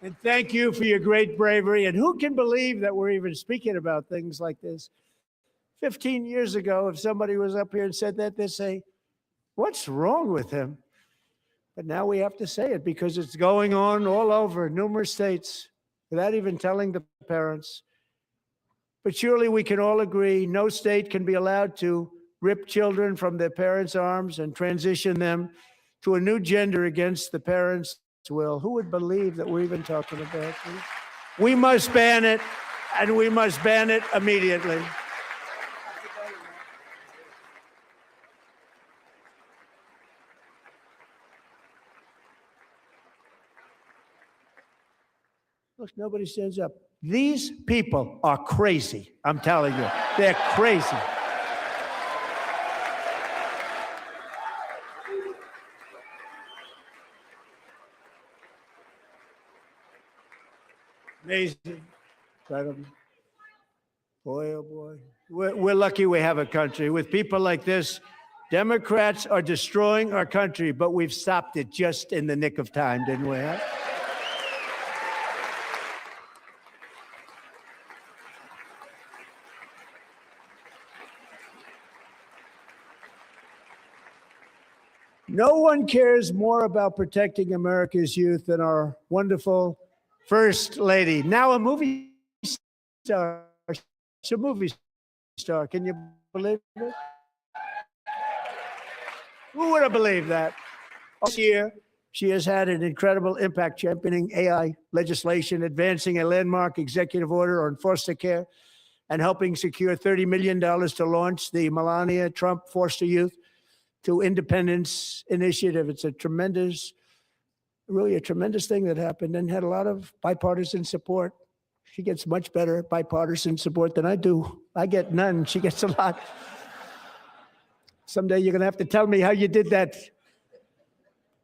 And thank you for your great bravery. And who can believe that we're even speaking about things like this? 15 years ago, if somebody was up here and said that, they'd say, what's wrong with him? But now we have to say it because it's going on all over numerous states without even telling the parents. But surely we can all agree no state can be allowed to rip children from their parents' arms and transition them to a new gender against the parents' will. Who would believe that we're even talking about this? We must ban it, and we must ban it immediately. Look, nobody stands up. These people are crazy. I'm telling you, they're crazy. Amazing. Incredible. Boy, oh boy. We're lucky we have a country. With people like this, Democrats are destroying our country, but we've stopped it just in the nick of time, didn't we? Huh? No one cares more about protecting America's youth than our wonderful First Lady, now a movie star. She's a movie star. Can you believe it? Who would have believed that? This year, she has had an incredible impact championing AI legislation, advancing a landmark executive order on foster care, and helping secure $30 million to launch the Melania Trump Foster Youth to Independence Initiative. It's a tremendous, really a tremendous thing that happened and had a lot of bipartisan support. She gets much better bipartisan support than I do. I get none. She gets a lot. Someday you're going to have to tell me how you did that.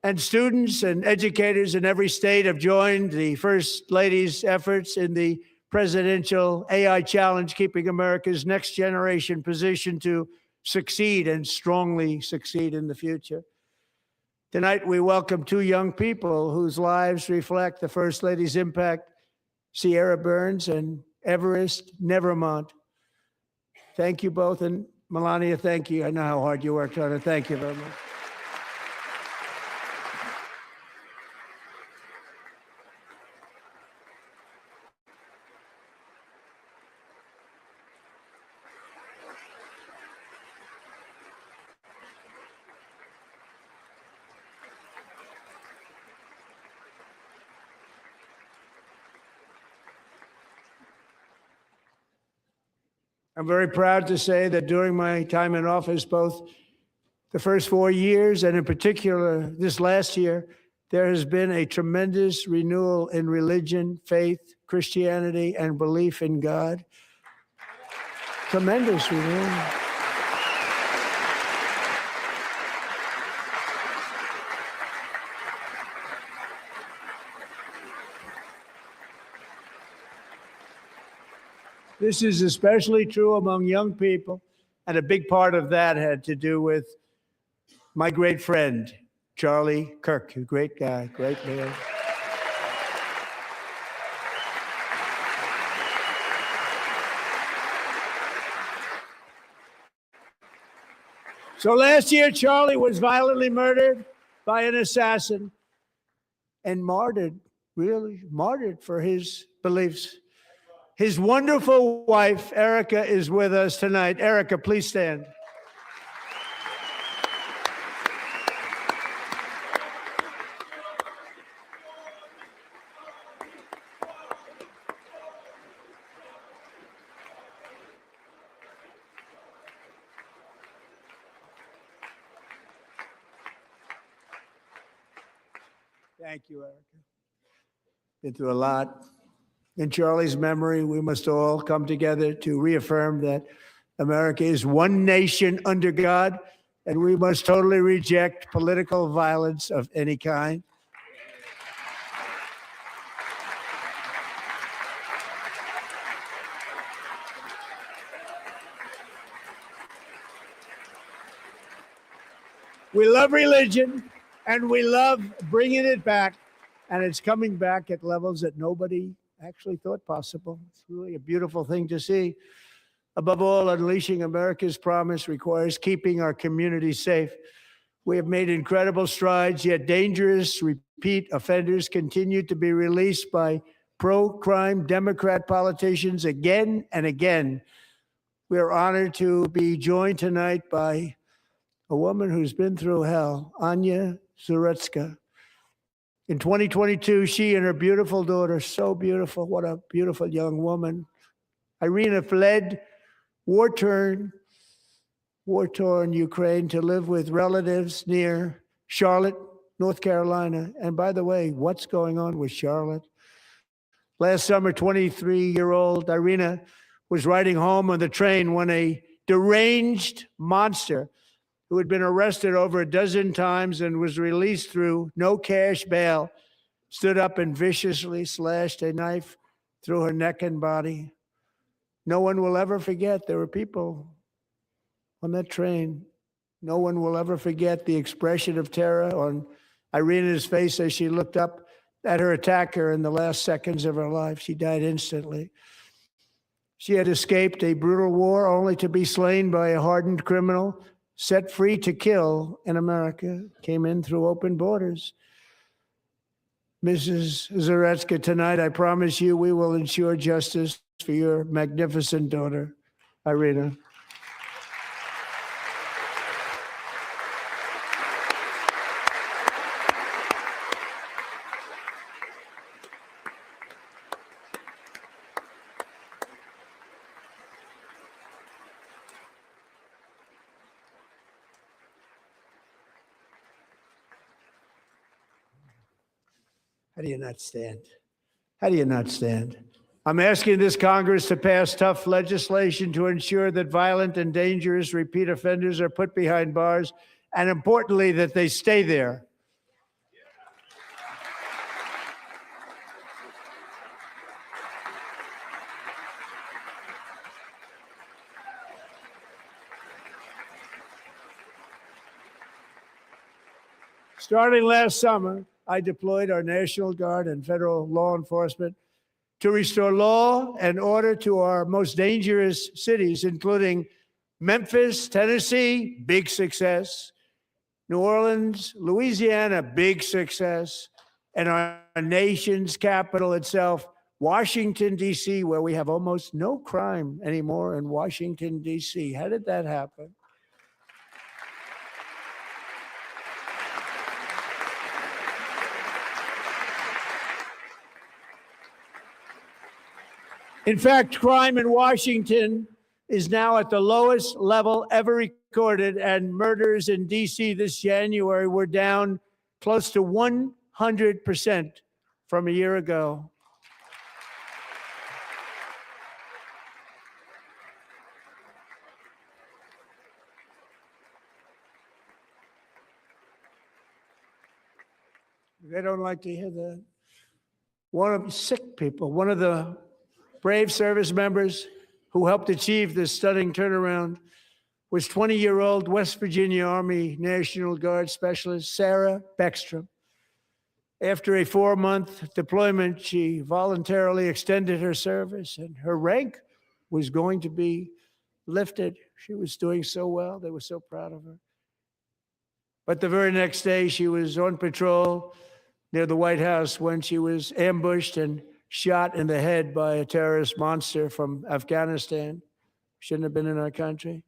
And students and educators in every state have joined the First Lady's efforts in the presidential AI challenge, keeping America's next generation positioned to succeed and strongly succeed in the future. Tonight, we welcome two young people whose lives reflect the First Lady's impact, Sierra Burns and Everest Nevermont. Thank you both. And Melania, thank you. I know how hard you worked on it. Thank you very much. I'm very proud to say that during my time in office, both the first 4 years and in particular this last year, there has been a tremendous renewal in religion, faith, Christianity, and belief in God. Tremendous renewal. This is especially true among young people, and a big part of that had to do with my great friend, Charlie Kirk, a great guy, great man. So last year, Charlie was violently murdered by an assassin and martyred, really martyred for his beliefs. His wonderful wife, Erica, is with us tonight. Erica, please stand. Thank you, Erica. Been through a lot. In Charlie's memory, we must all come together to reaffirm that America is one nation under God, and we must totally reject political violence of any kind. We love religion, and we love bringing it back, and it's coming back at levels that nobody actually thought possible. It's really a beautiful thing to see. Above all, unleashing America's promise requires keeping our communities safe. We have made incredible strides, yet dangerous repeat offenders continue to be released by pro-crime Democrat politicians again and again. We are honored to be joined tonight by a woman who's been through hell, Anya Zaretska. In 2022, she and her beautiful daughter, so beautiful, what a beautiful young woman, Irina, fled war-torn Ukraine to live with relatives near Charlotte, North Carolina. And by the way, what's going on with Charlotte? Last summer, 23-year-old Irina was riding home on the train when a deranged monster who had been arrested over a dozen times and was released through no cash bail, stood up and viciously slashed a knife through her neck and body. No one will ever forget there were people on that train. No one will ever forget the expression of terror on Irina's face as she looked up at her attacker in the last seconds of her life. She died instantly. She had escaped a brutal war only to be slain by a hardened criminal, set free to kill in America, came in through open borders. Mrs. Zaretska, tonight I promise you we will ensure justice for your magnificent daughter, Irina. How do you not stand? How do you not stand? I'm asking this Congress to pass tough legislation to ensure that violent and dangerous repeat offenders are put behind bars, and importantly, that they stay there. Starting last summer, I deployed our National Guard and federal law enforcement to restore law and order to our most dangerous cities, including Memphis, Tennessee, big success, New Orleans, Louisiana, big success, and our nation's capital itself, Washington, D.C., where we have almost no crime anymore in Washington, D.C. How did that happen? In fact, crime in Washington is now at the lowest level ever recorded, and murders in D.C. this January were down close to 100% from a year ago. They don't like to hear that. One of the brave service members who helped achieve this stunning turnaround was 20-year-old West Virginia Army National Guard Specialist Sarah Beckstrom. After a 4-month deployment, she voluntarily extended her service, and her rank was going to be lifted. She was doing so well. They were so proud of her. But the very next day, she was on patrol near the White House when she was ambushed and shot in the head by a terrorist monster from Afghanistan. Shouldn't have been in our country.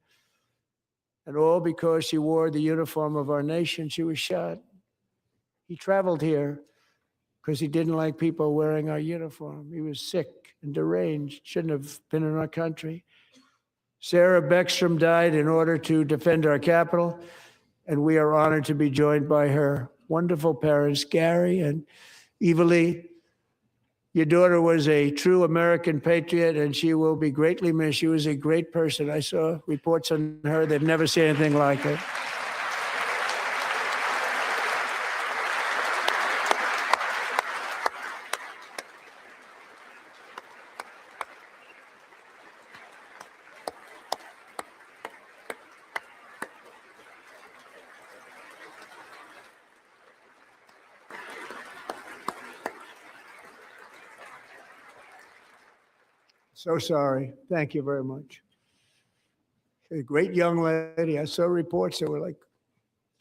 And all because she wore the uniform of our nation. She was shot. He traveled here because he didn't like people wearing our uniform. He was sick and deranged, shouldn't have been in our country. Sarah Beckstrom died in order to defend our capital, and we are honored to be joined by her wonderful parents, Gary and Evalie. Your daughter was a true American patriot, and she will be greatly missed. She was a great person. I saw reports on her. They've never seen anything like it. So sorry. Thank you very much. A great young lady. I saw reports that were like,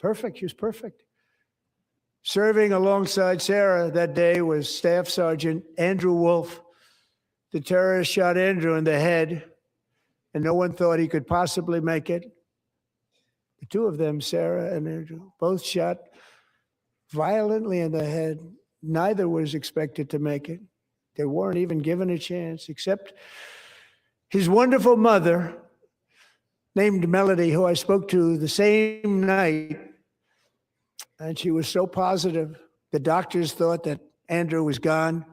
perfect. She was perfect. Serving alongside Sarah that day was Staff Sergeant Andrew Wolf. The terrorist shot Andrew in the head, and no one thought he could possibly make it. The two of them, Sarah and Andrew, both shot violently in the head. Neither was expected to make it. They weren't even given a chance, except his wonderful mother, named Melody, who I spoke to the same night. And she was so positive. The doctors thought that Andrew was gone.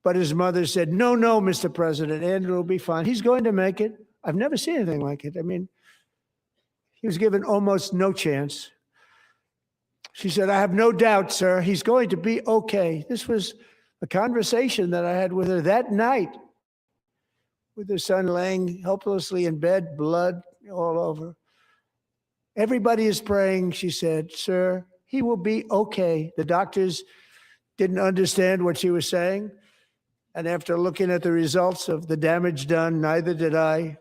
But his mother said, no, Mr. President, Andrew will be fine. He's going to make it. I've never seen anything like it. I mean, he was given almost no chance. She said, I have no doubt, sir, he's going to be okay. This was a conversation that I had with her that night, with her son laying helplessly in bed, blood all over. Everybody is praying, she said, sir, he will be okay. The doctors didn't understand what she was saying. And after looking at the results of the damage done, neither did I.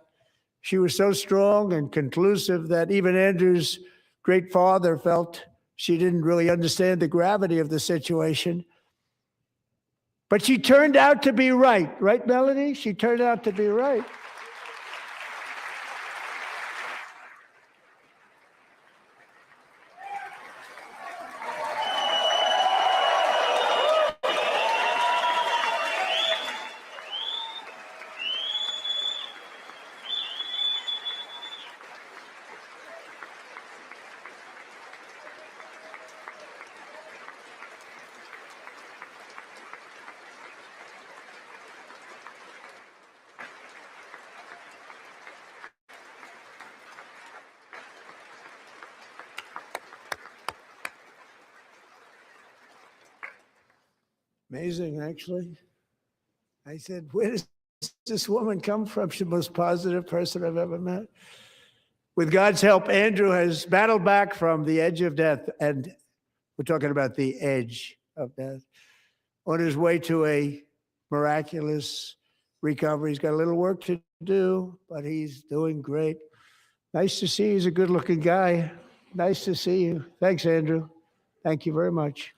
She was so strong and conclusive that even Andrew's great father felt she didn't really understand the gravity of the situation. But she turned out to be right. Right, Melody? She turned out to be right. Amazing, actually. I said, where does this woman come from? She's the most positive person I've ever met. With God's help, Andrew has battled back from the edge of death, and we're talking about the edge of death, on his way to a miraculous recovery. He's got a little work to do, but he's doing great. Nice to see you. He's a good-looking guy. Nice to see you. Thanks, Andrew. Thank you very much.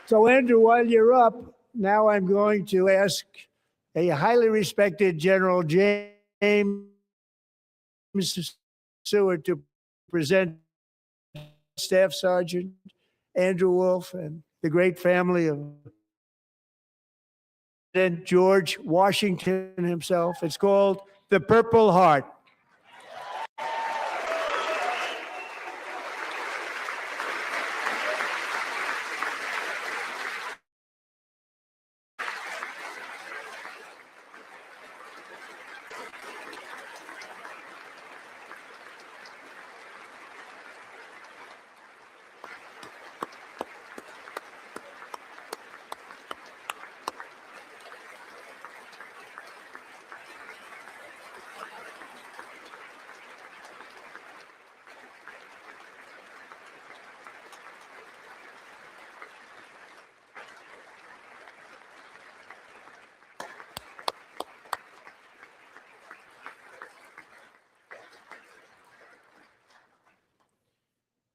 So, Andrew, while you're up, now I'm going to ask a highly respected General James Seward to present Staff Sergeant Andrew Wolf and the great family of President George Washington himself. It's called the Purple Heart.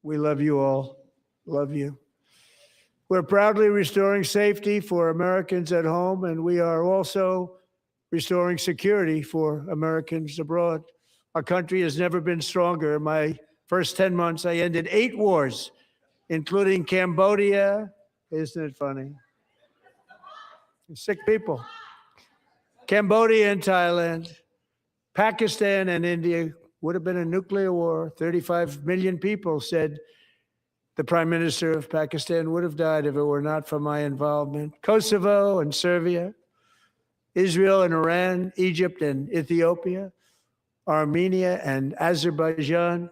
We love you all. Love you. We're proudly restoring safety for Americans at home, and we are also restoring security for Americans abroad. Our country has never been stronger. My first 10 months, I ended 8 wars, including Cambodia. Isn't it funny? Sick people. Cambodia and Thailand, Pakistan and India would have been a nuclear war. 35 million people said the prime minister of Pakistan would have died if it were not for my involvement. Kosovo and Serbia, Israel and Iran, Egypt and Ethiopia, Armenia and Azerbaijan,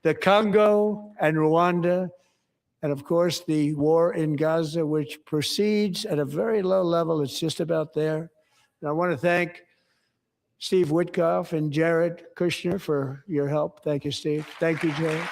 the Congo and Rwanda, and of course the war in Gaza, which proceeds at a very low level. It's just about there. And I want to thank Steve Witkoff and Jared Kushner for your help. Thank you, Steve. Thank you, Jared.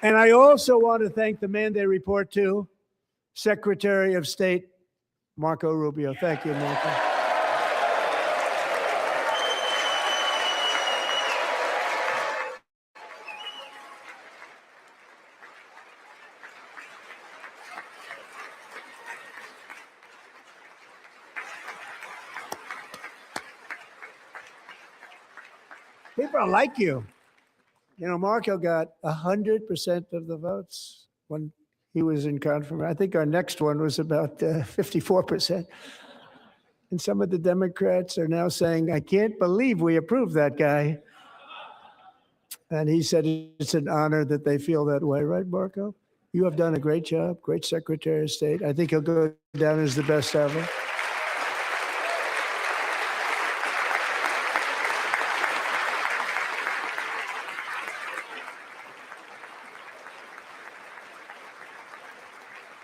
And I also want to thank the man they report to, Secretary of State Marco Rubio. Thank you, Marco. People like you. You know, Marco got 100% of the votes when he was in confirmation. I think our next one was about 54%. And some of the Democrats are now saying, I can't believe we approved that guy. And he said it's an honor that they feel that way, right, Marco? You have done a great job, great Secretary of State. I think he'll go down as the best ever.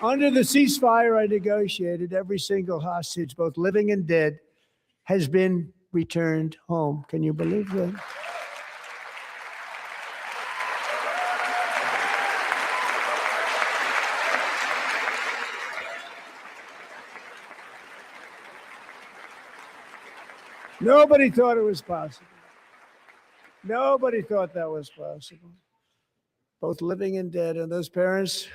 Under the ceasefire I negotiated, every single hostage, both living and dead, has been returned home. Can you believe that? Nobody thought it was possible. Nobody thought that was possible. Both living and dead. And those parents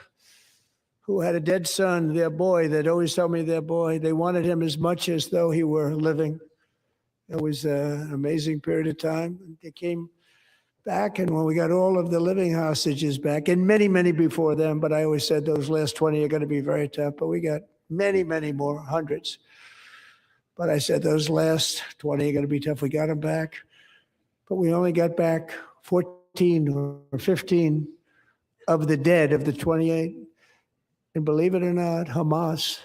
who had a dead son, their boy, they'd always tell me their boy, they wanted him as much as though he were living. It was an amazing period of time. They came back, and when we got all of the living hostages back, and many, many before them, but I always said those last 20 are going to be very tough, but we got many, many more, hundreds. But I said those last 20 are going to be tough. We got them back, but we only got back 14 or 15 of the dead of the 28. And believe it or not, Hamas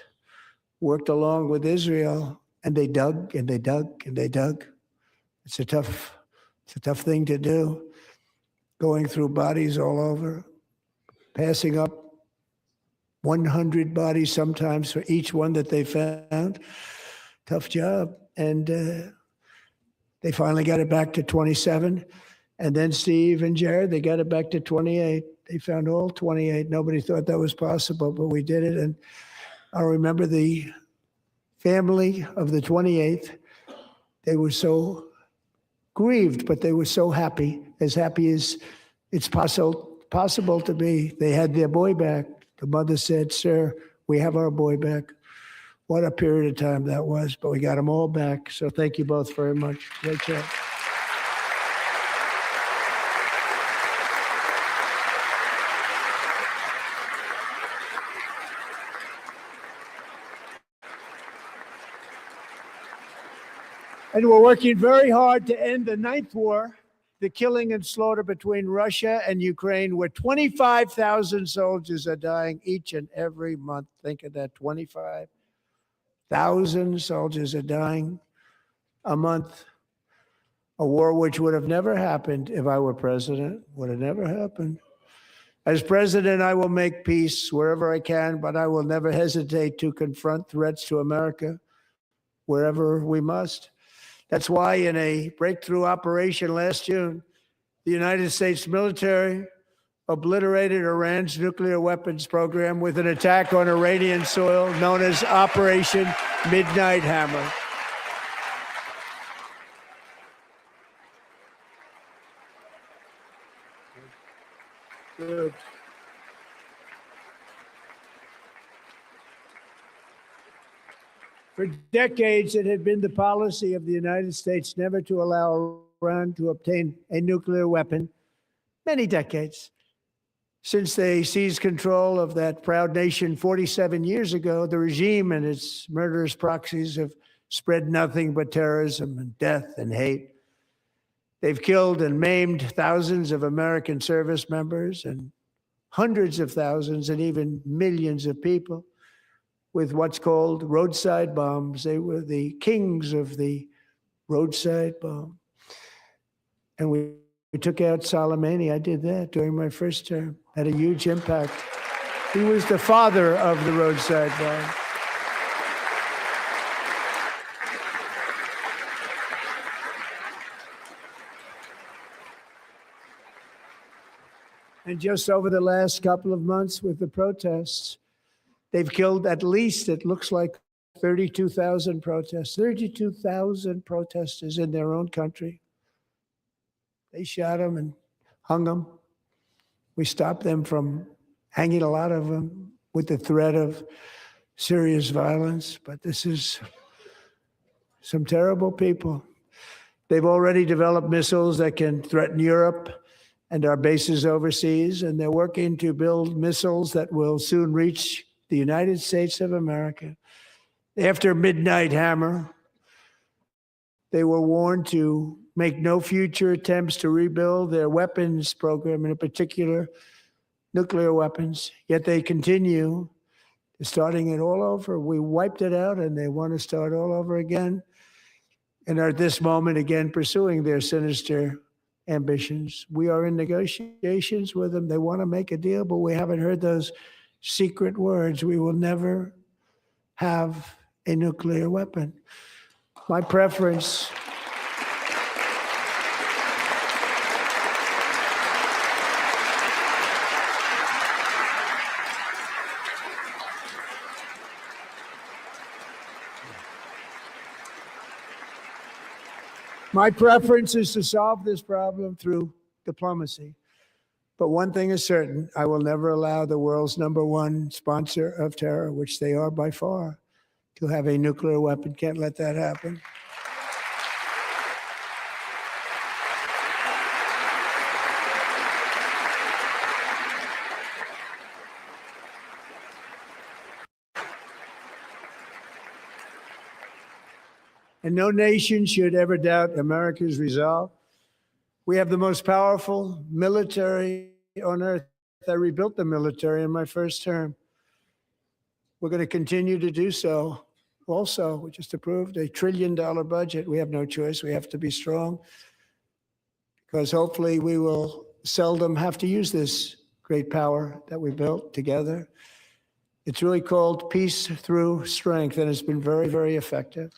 worked along with Israel, and they dug and they dug and they dug. It's a tough thing to do, going through bodies all over, passing up 100 bodies sometimes for each one that they found. Tough job. And they finally got it back to 27. And then Steve and Jared, they got it back to 28. They found all 28. Nobody thought that was possible, but we did it. And I remember the family of the 28th. They were so grieved, but they were so happy as it's possible to be. They had their boy back. The mother said, "Sir, we have our boy back." What a period of time that was, but we got them all back. So thank you both very much. Great job. And we're working very hard to end the 9th war, the killing and slaughter between Russia and Ukraine, where 25,000 soldiers are dying each and every month. Think of that, 25,000 soldiers are dying a month. A war which would have never happened if I were president, would have never happened. As president, I will make peace wherever I can, but I will never hesitate to confront threats to America wherever we must. That's why in a breakthrough operation last June, the United States military obliterated Iran's nuclear weapons program with an attack on Iranian soil known as Operation Midnight Hammer. Good. For decades, it had been the policy of the United States never to allow Iran to obtain a nuclear weapon. Many decades. Since they seized control of that proud nation 47 years ago, the regime and its murderous proxies have spread nothing but terrorism and death and hate. They've killed and maimed thousands of American service members and hundreds of thousands and even millions of people with what's called roadside bombs. They were the kings of the roadside bomb. And we took out Soleimani. I did that during my first term. Had a huge impact. He was the father of the roadside bomb. And just over the last couple of months with the protests, they've killed at least, it looks like, 32,000 protests, 32,000 protesters in their own country. They shot them and hung them. We stopped them from hanging a lot of them with the threat of serious violence. But this is some terrible people. They've already developed missiles that can threaten Europe and our bases overseas, and they're working to build missiles that will soon reach the United States of America. After Midnight Hammer, they were warned to make no future attempts to rebuild their weapons program, in particular, nuclear weapons. Yet they continue, starting it all over. We wiped it out, and they want to start all over again, and are at this moment again pursuing their sinister ambitions. We are in negotiations with them. They want to make a deal, but we haven't heard those secret words. We will never have a nuclear weapon. My preference is to solve this problem through diplomacy. But one thing is certain, I will never allow the world's #1 sponsor of terror, which they are by far, to have a nuclear weapon. Can't let that happen. And no nation should ever doubt America's resolve. We have the most powerful military on earth. I rebuilt the military in my first term. We're going to continue to do so. Also, we just approved a $1 trillion budget. We have no choice. We have to be strong because hopefully we will seldom have to use this great power that we built together. It's really called peace through strength, and it's been very, very effective.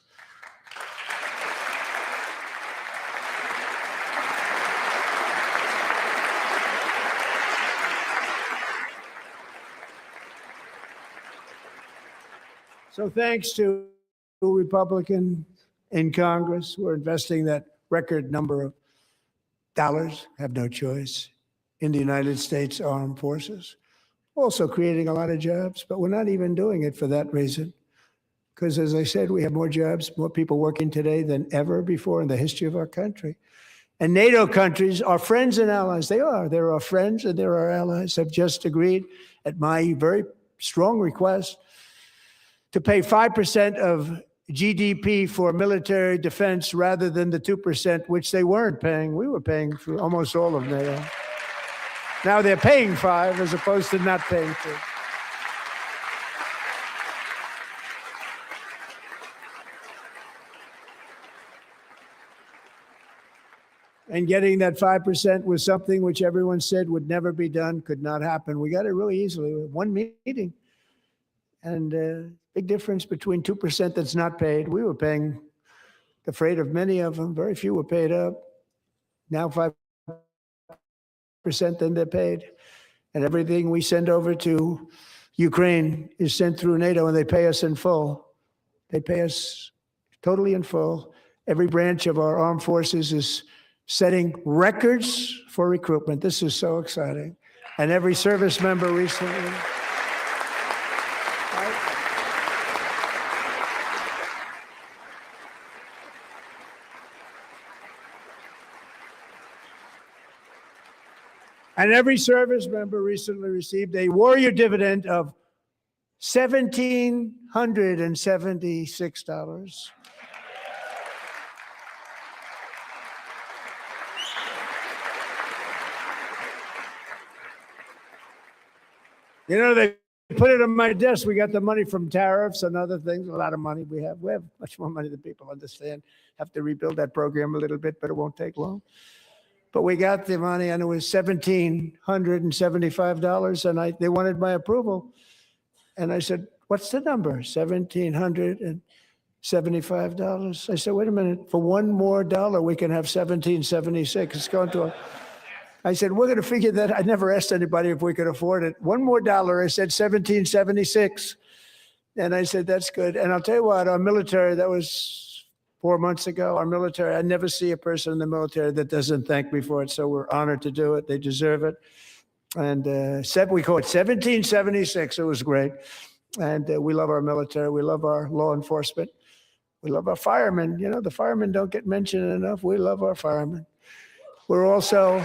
So thanks to a Republican in Congress, we're investing that record number of dollars, have no choice, in the United States Armed Forces. Also creating a lot of jobs, but we're not even doing it for that reason. Because as I said, we have more jobs, more people working today than ever before in the history of our country. And NATO countries are friends and allies. They are. They're our friends and they're our allies, have just agreed at my very strong request to pay 5% of GDP for military defense rather than the 2%, which they weren't paying. We were paying for almost all of NATO. Now they're paying 5 as opposed to not paying 2. And getting that 5% was something which everyone said would never be done, could not happen. We got it really easily with one meeting. And big difference between 2% that's not paid. We were paying the freight of many of them. Very few were paid up. Now 5%, then they're paid. And everything we send over to Ukraine is sent through NATO, and they pay us in full. They pay us totally in full. Every branch of our armed forces is setting records for recruitment. This is so exciting. and every service member recently. And every service member recently received a warrior dividend of $1,776. You know, they put it on my desk. We got the money from tariffs and other things, a lot of money we have. We have much more money than people understand. Have to rebuild that program a little bit, but it won't take long. But we got the money, and it was $1,775, and they wanted my approval. And I said, what's the number? $1,775. I said, wait a minute, for $1 more, we can have $1,776. It's going to I said, we're going to figure that. I never asked anybody if we could afford it. $1 more, I said $1,776. And I said, that's good. And I'll tell you what, our military, that was 4 months ago, our military, I never see a person in the military that doesn't thank me for it. So we're honored to do it. They deserve it. And we call it 1776. It was great. And we love our military. We love our law enforcement. We love our firemen. You know, the firemen don't get mentioned enough. We love our firemen. We're also...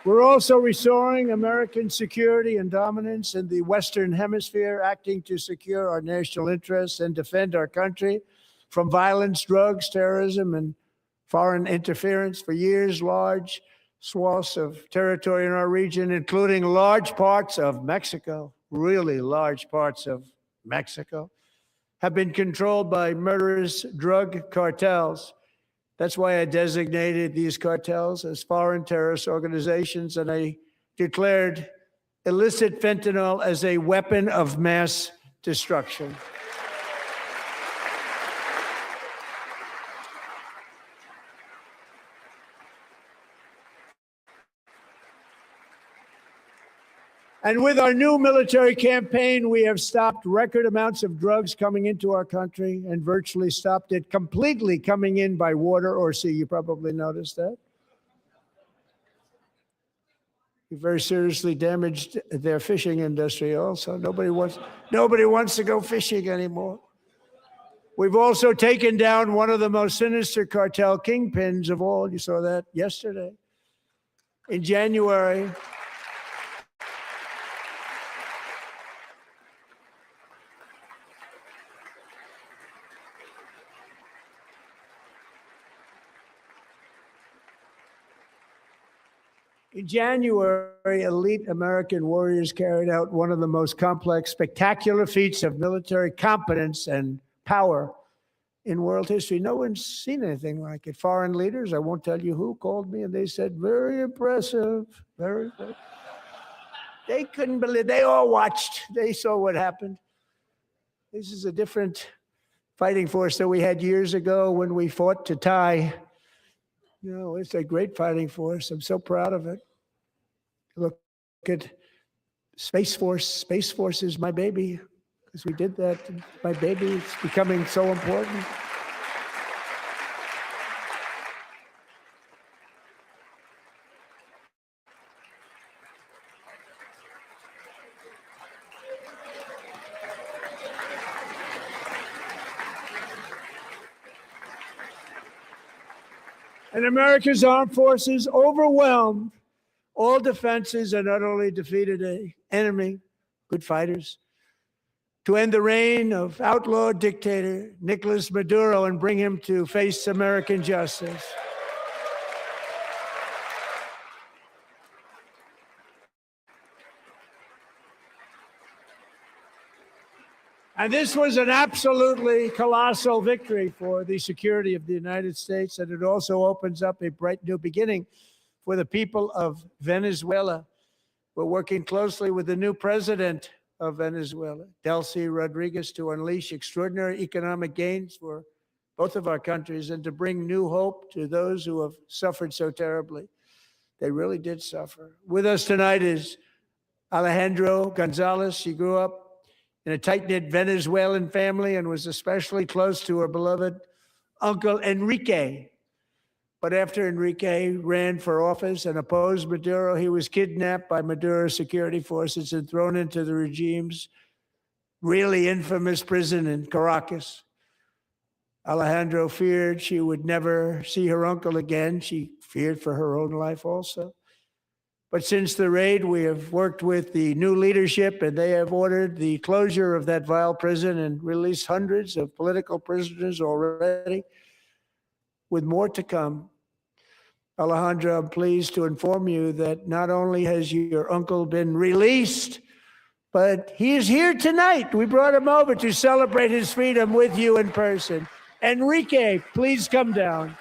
We're also restoring American security and dominance in the Western Hemisphere, acting to secure our national interests and defend our country from violence, drugs, terrorism, and foreign interference. For years, large swaths of territory in our region, including large parts of Mexico, really large parts of Mexico, have been controlled by murderous drug cartels. That's why I designated these cartels as foreign terrorist organizations, and I declared illicit fentanyl as a weapon of mass destruction. And with our new military campaign, we have stopped record amounts of drugs coming into our country and virtually stopped it completely coming in by water or sea. You probably noticed that. We very seriously damaged their fishing industry also. Nobody wants to go fishing anymore. We've also taken down one of the most sinister cartel kingpins of all. You saw that yesterday. In January, elite American warriors carried out one of the most complex, spectacular feats of military competence and power in world history. No one's seen anything like it. Foreign leaders, I won't tell you who, called me and they said, very impressive, very impressive. They couldn't believe, they all watched, they saw what happened. This is a different fighting force that we had years ago when we fought to tie. You know, it's a great fighting force. I'm so proud of it. Look at Space Force. Space Force is my baby because we did that. My baby, it's becoming so important. And America's armed forces overwhelmed all defenses and utterly defeated an enemy, good fighters, to end the reign of outlaw dictator Nicolas Maduro and bring him to face American justice. And this was an absolutely colossal victory for the security of the United States, and it also opens up a bright new beginning for the people of Venezuela. We're working closely with the new president of Venezuela, Delcy Rodriguez, to unleash extraordinary economic gains for both of our countries and to bring new hope to those who have suffered so terribly. They really did suffer. With us tonight is Alejandro Gonzalez, she grew up in a tight-knit Venezuelan family and was especially close to her beloved uncle Enrique. But after Enrique ran for office and opposed Maduro, he was kidnapped by Maduro's security forces and thrown into the regime's really infamous prison in Caracas. Alejandro feared she would never see her uncle again. She feared for her own life also. But since the raid, we have worked with the new leadership, and they have ordered the closure of that vile prison and released hundreds of political prisoners already, with more to come. Alejandro, I'm pleased to inform you that not only has your uncle been released, but he is here tonight. We brought him over to celebrate his freedom with you in person. Enrique, please come down.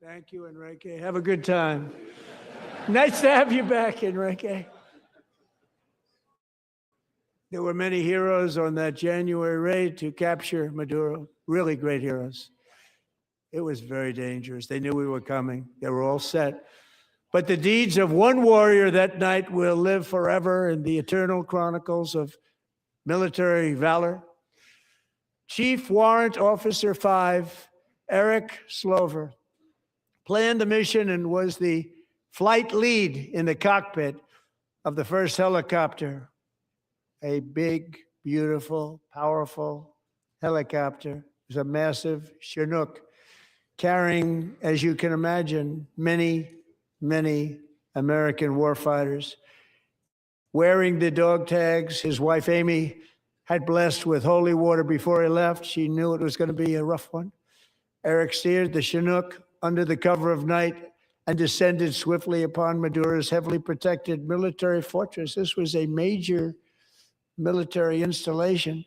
Thank you, Enrique. Have a good time. Nice to have you back, Enrique. There were many heroes on that January raid to capture Maduro, really great heroes. It was very dangerous. They knew we were coming. They were all set. But the deeds of one warrior that night will live forever in the eternal chronicles of military valor. Chief Warrant Officer 5, Eric Slover, planned the mission and was the flight lead in the cockpit of the first helicopter, a big, beautiful, powerful helicopter. It was a massive Chinook carrying, as you can imagine, many, many American warfighters. Wearing the dog tags his wife Amy had blessed with holy water before he left. She knew it was going to be a rough one. Eric steered the Chinook under the cover of night and descended swiftly upon Maduro's heavily protected military fortress. This was a major military installation,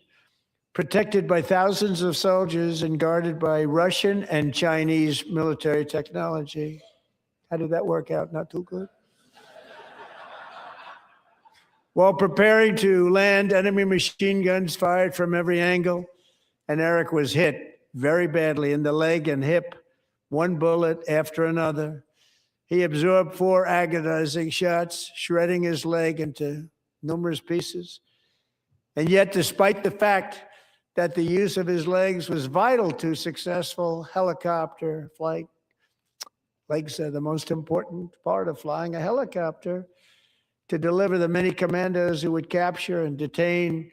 protected by thousands of soldiers and guarded by Russian and Chinese military technology. How did that work out? Not too good. While preparing to land, enemy machine guns fired from every angle, and Eric was hit very badly in the leg and hip, one bullet after another. He absorbed 4 agonizing shots, shredding his leg into numerous pieces. And yet, despite the fact that the use of his legs was vital to successful helicopter flight, legs are the most important part of flying a helicopter, to deliver the many commandos who would capture and detain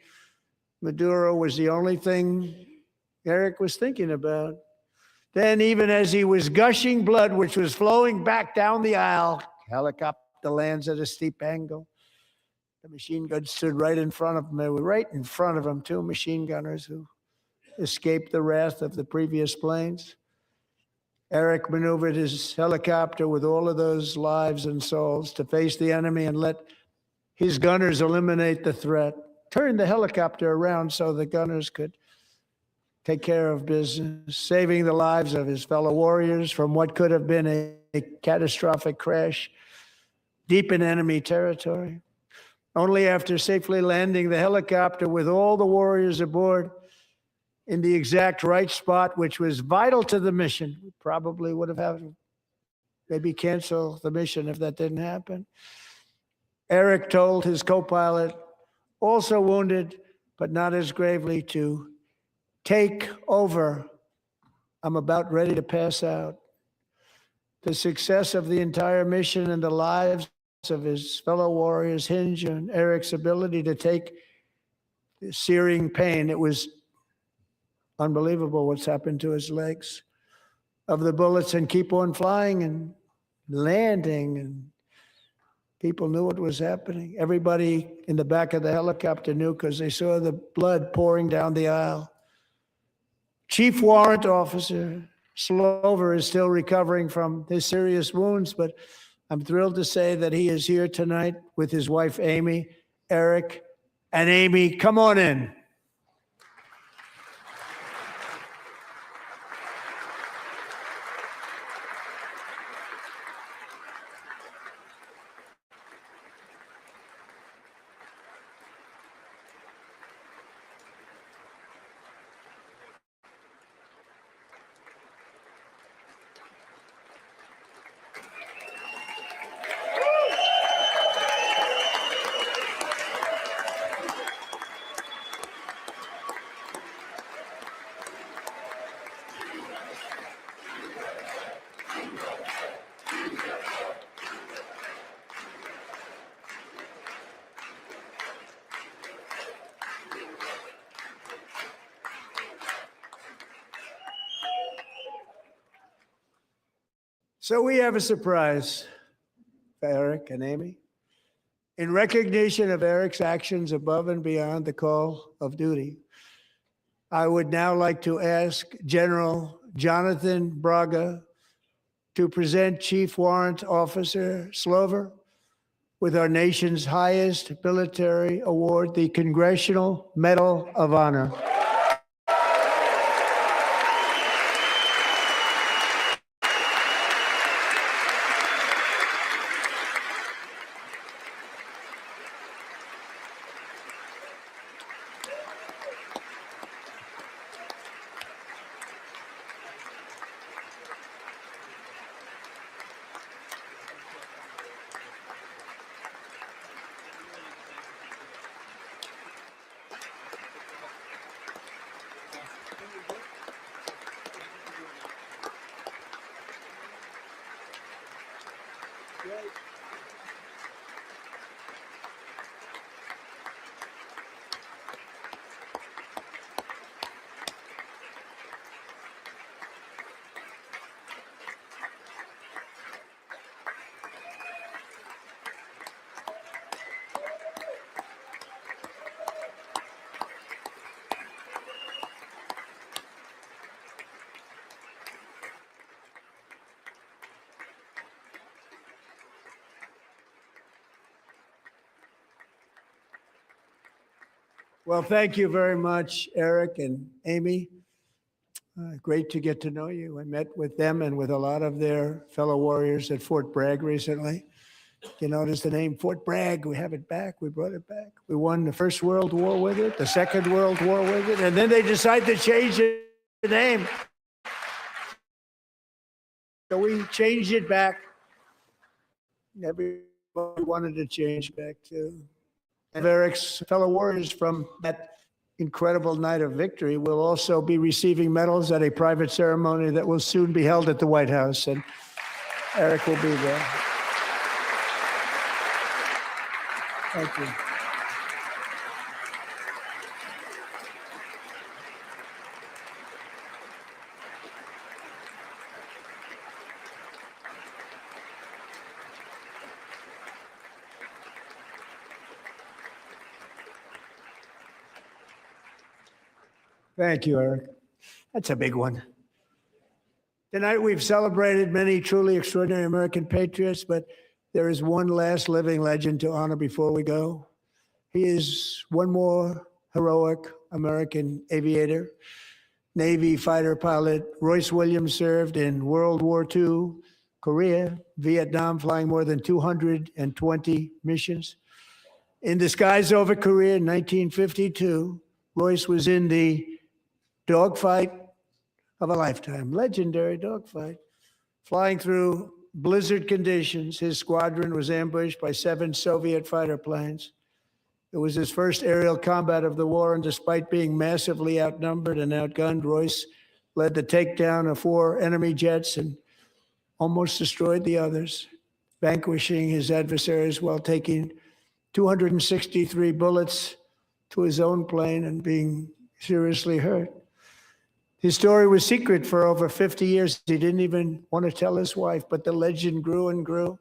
Maduro was the only thing Eric was thinking about. Then, even as he was gushing blood, which was flowing back down the aisle, helicopter lands at a steep angle. The machine guns stood right in front of him. They were right in front of him, 2 machine gunners who escaped the wrath of the previous planes. Eric maneuvered his helicopter with all of those lives and souls to face the enemy and let his gunners eliminate the threat. Turned the helicopter around so the gunners could take care of business, saving the lives of his fellow warriors from what could have been a catastrophic crash deep in enemy territory. Only after safely landing the helicopter with all the warriors aboard in the exact right spot, which was vital to the mission, we probably would have had to maybe cancel the mission if that didn't happen. Eric told his co-pilot, also wounded, but not as gravely, to take over. I'm about ready to pass out. The success of the entire mission and the lives of his fellow warriors hinge on Eric's ability to take the searing pain. It was unbelievable what's happened to his legs of the bullets and keep on flying and landing and People knew what was happening. Everybody in the back of the helicopter knew because they saw the blood pouring down the aisle. Chief Warrant Officer Slover is still recovering from his serious wounds, but I'm thrilled to say that he is here tonight with his wife, Amy, Eric, and Amy. Come on in. So we have a surprise for Eric and Amy. In recognition of Eric's actions above and beyond the call of duty, I would now like to ask General Jonathan Braga to present Chief Warrant Officer Slover with our nation's highest military award, the Congressional Medal of Honor. Well, thank you very much, Eric and Amy. Great to get to know you. I met with them and with a lot of their fellow warriors at Fort Bragg recently. You notice the name Fort Bragg, we have it back, we brought it back. We won the First World War with it, the Second World War with it, and then they decided to change the name. So we changed it back. Everybody wanted to change back too. And Eric's fellow warriors from that incredible night of victory will also be receiving medals at a private ceremony that will soon be held at the White House, and Eric will be there. Thank you. Thank you, Eric. That's a big one. Tonight, we've celebrated many truly extraordinary American patriots, but there is one last living legend to honor before we go. He is one more heroic American aviator, Navy fighter pilot. Royce Williams served in World War II, Korea, Vietnam, flying more than 220 missions. In the skies over Korea in 1952, Royce was in the dogfight of a lifetime, legendary dogfight. Flying through blizzard conditions, his squadron was ambushed by 7 Soviet fighter planes. It was his first aerial combat of the war, and despite being massively outnumbered and outgunned, Royce led the takedown of 4 enemy jets and almost destroyed the others, vanquishing his adversaries while taking 263 bullets to his own plane and being seriously hurt. His story was secret for over 50 years. He didn't even want to tell his wife, but the legend grew and grew.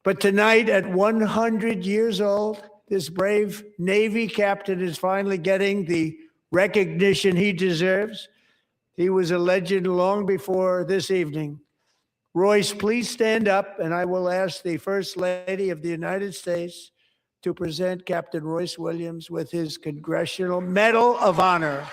But tonight, at 100 years old, this brave Navy captain is finally getting the recognition he deserves. He was a legend long before this evening. Royce, please stand up, and I will ask the First Lady of the United States to present Captain Royce Williams with his Congressional Medal of Honor.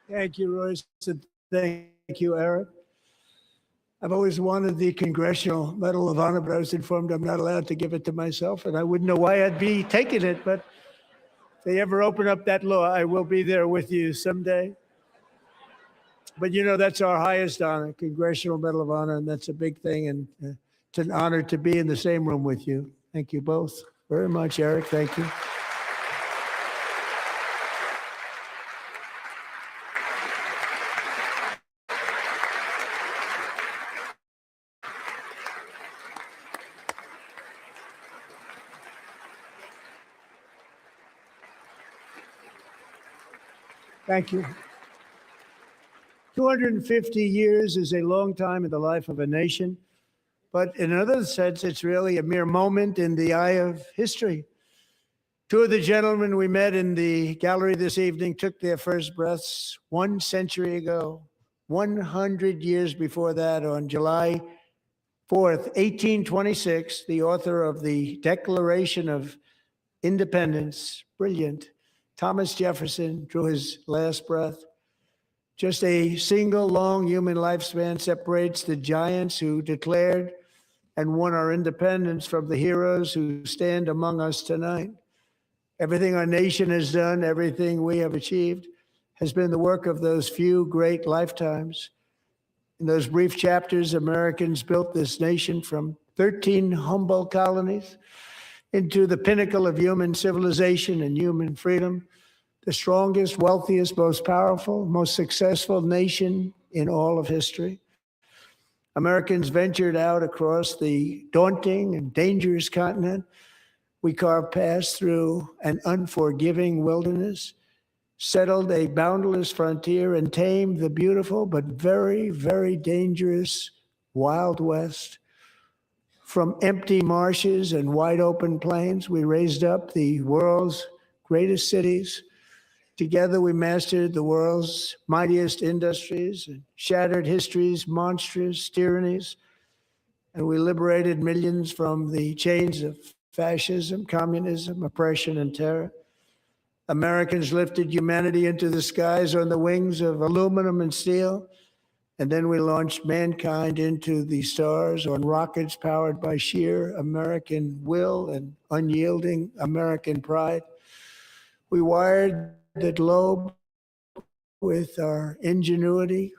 Thank you, Royce, and thank you, Eric. I've always wanted the Congressional Medal of Honor, but I was informed I'm not allowed to give it to myself, and I wouldn't know why I'd be taking it, but if they ever open up that law, I will be there with you someday. But you know, that's our highest honor, Congressional Medal of Honor, and that's a big thing, and it's an honor to be in the same room with you. Thank you both very much, Eric. Thank you. Thank you. 250 years is a long time in the life of a nation, but in another sense, it's really a mere moment in the eye of history. Two of the gentlemen we met in the gallery this evening took their first breaths 1 century ago, 100 years before that, on July 4th, 1826, the author of the Declaration of Independence, brilliant, Thomas Jefferson, drew his last breath. Just a single long human lifespan separates the giants who declared and won our independence from the heroes who stand among us tonight. Everything our nation has done, everything we have achieved, has been the work of those few great lifetimes. In those brief chapters, Americans built this nation from 13 humble colonies into the pinnacle of human civilization and human freedom, the strongest, wealthiest, most powerful, most successful nation in all of history. Americans ventured out across the daunting and dangerous continent. We carved paths through an unforgiving wilderness, settled a boundless frontier, and tamed the beautiful but very, very dangerous Wild West. From empty marshes and wide open plains, we raised up the world's greatest cities. Together, we mastered the world's mightiest industries and shattered history's monstrous tyrannies. And we liberated millions from the chains of fascism, communism, oppression, and terror. Americans lifted humanity into the skies on the wings of aluminum and steel. And then we launched mankind into the stars on rockets powered by sheer American will and unyielding American pride. We wired the globe with our ingenuity,